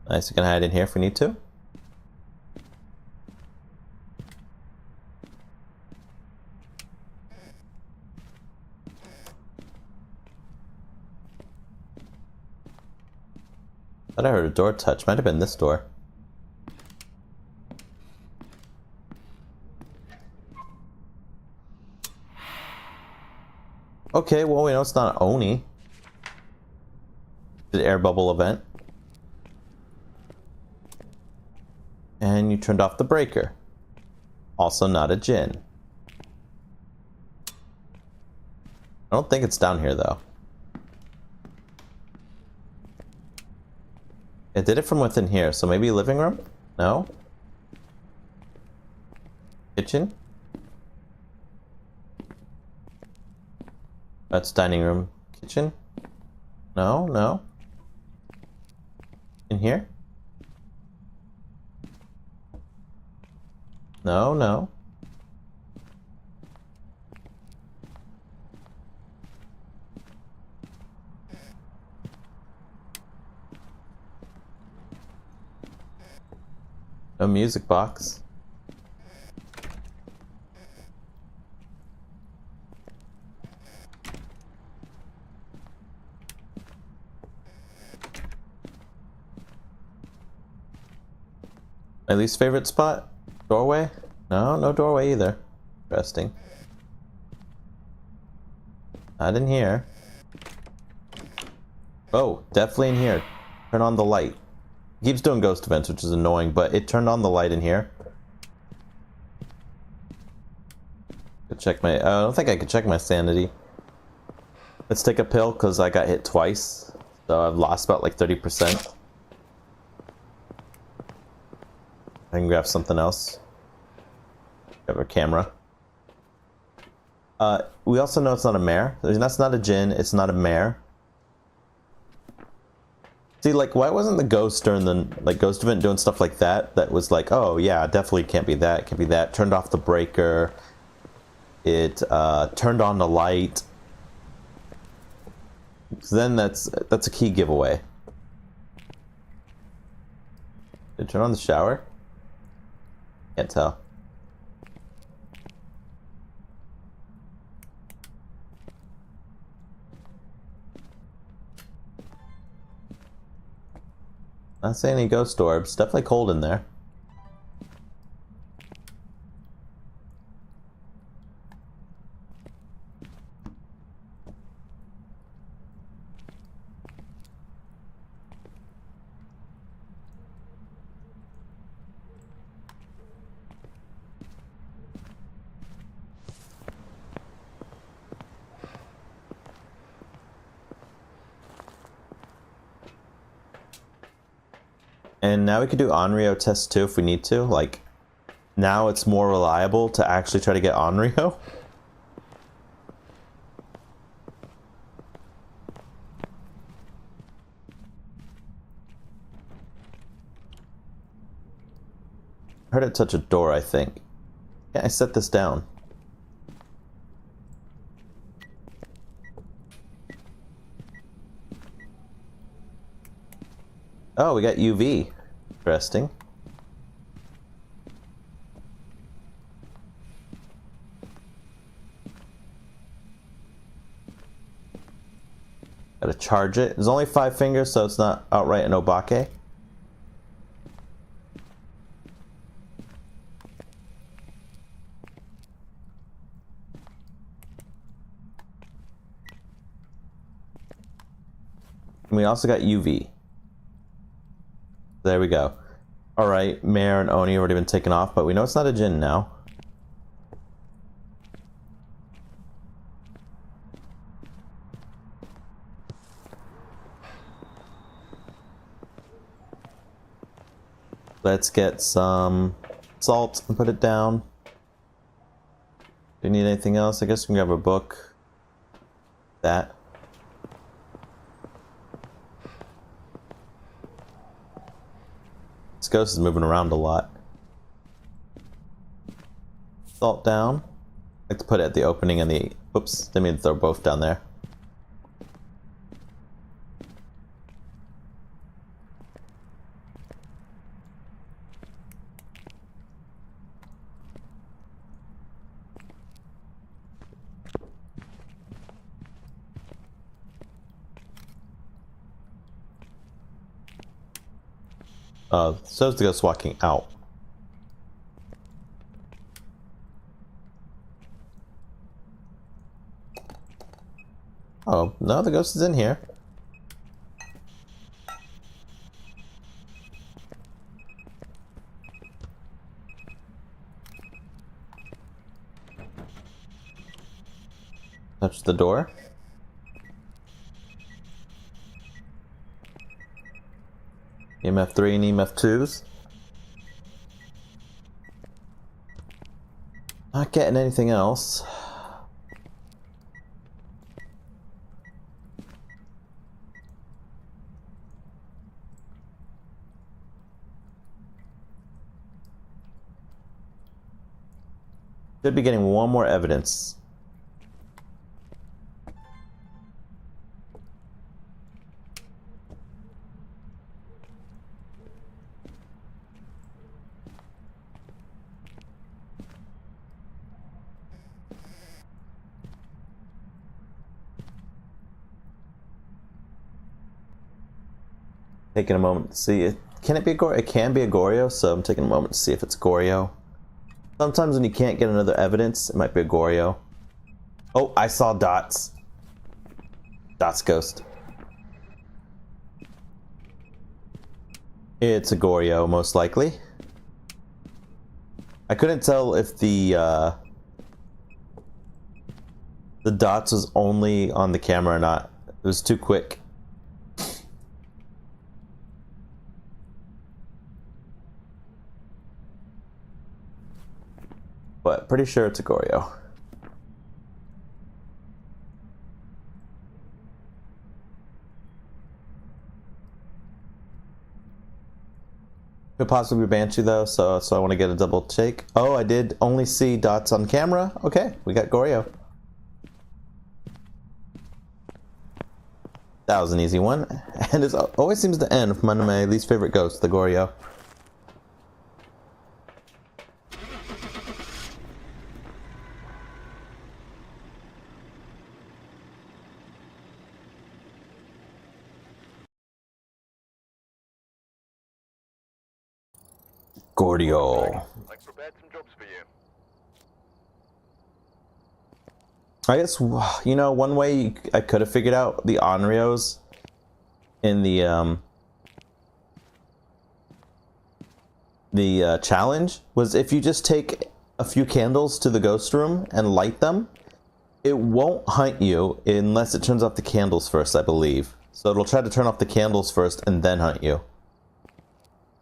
Nice, we can hide in here if we need to. Thought I heard a door touch. Might have been this door. Okay, well we know it's not Oni. The air bubble event. And you turned off the breaker. Also not a Jinn. I don't think it's down here though. It did it from within here, so maybe living room? No? Kitchen? That's dining room. Kitchen? No, no. In here? No, no. No music box. My least favorite spot? Doorway? No, no doorway either. Interesting. Not in here. Oh, definitely in here. Turn on the light. It keeps doing ghost events, which is annoying, but it turned on the light in here. Could check my... I don't think I could check my sanity. Let's take a pill, because I got hit twice. So I've lost about like 30%. I can grab something else. Grab a camera. We also know it's not a mare. That's not a Jinn. It's not a mare. See, like, why wasn't the ghost during the ghost event doing stuff like that? That was like, oh yeah, definitely can't be that. Can't be that. Turned off the breaker. It turned on the light. So then that's a key giveaway. Did it turn on the shower? Can't tell. Not seeing any ghost orbs. Definitely cold in there. And now we could do Onryo test too if we need to. Like, now it's more reliable to actually try to get Onryo. I heard it touch a door, I think. Yeah, I set this down. Oh, we got UV. Interesting. Gotta charge it. There's only 5 fingers, so it's not outright an obake. And we also got UV. There we go. Alright, Mare and Oni have already been taken off, but we know it's not a Jinn now. Let's get some salt and put it down. Do you need anything else? I guess we can grab a book. That. This ghost is moving around a lot. Salt down. I like to put it at the opening and the... Oops, didn't mean to throw both down there. So's the ghost walking out. Oh, no, the ghost is in here. Touch the door. EMF 3 and EMF 2s. Not getting anything else. Should be getting one more evidence. Taking a moment to see it. Can it be a Goryo? It can be a Goryo, so I'm taking a moment to see if it's Goryo. Sometimes when you can't get another evidence, it might be a Goryo. Oh, I saw dots. Dots ghost. It's a Goryo, most likely. I couldn't tell if the dots was only on the camera or not. It was too quick. But pretty sure it's a Goryo. Could possibly be Banshee though, so I want to get a double take. Oh, I did only see dots on camera. Okay, we got Goryo. That was an easy one, and it always seems to end with one of my least favorite ghosts, the Goryo. Goryo. I've prepared some jobs for you. I guess, you know, one way I could have figured out the Onryos in the challenge was if you just take a few candles to the ghost room and light them, it won't hunt you unless it turns off the candles first, I believe. So it'll try to turn off the candles first and then hunt you.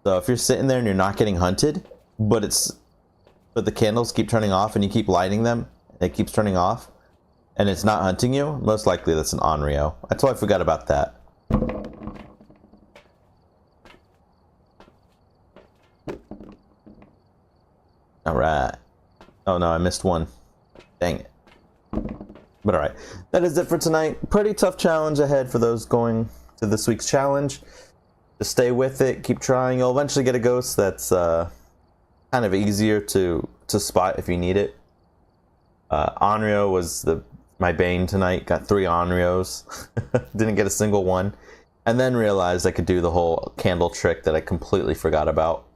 So if you're sitting there and you're not getting hunted, but the candles keep turning off and you keep lighting them, and it keeps turning off, and it's not hunting you, most likely that's an Onryo. I totally forgot about that. Alright. Oh no, I missed one. Dang it. But alright. That is it for tonight. Pretty tough challenge ahead for those going to this week's challenge. Just stay with it, keep trying. You'll eventually get a ghost that's kind of easier to spot if you need it. Onryo was my bane tonight. Got 3 Onryos. Didn't get a single one. And then realized I could do the whole candle trick that I completely forgot about.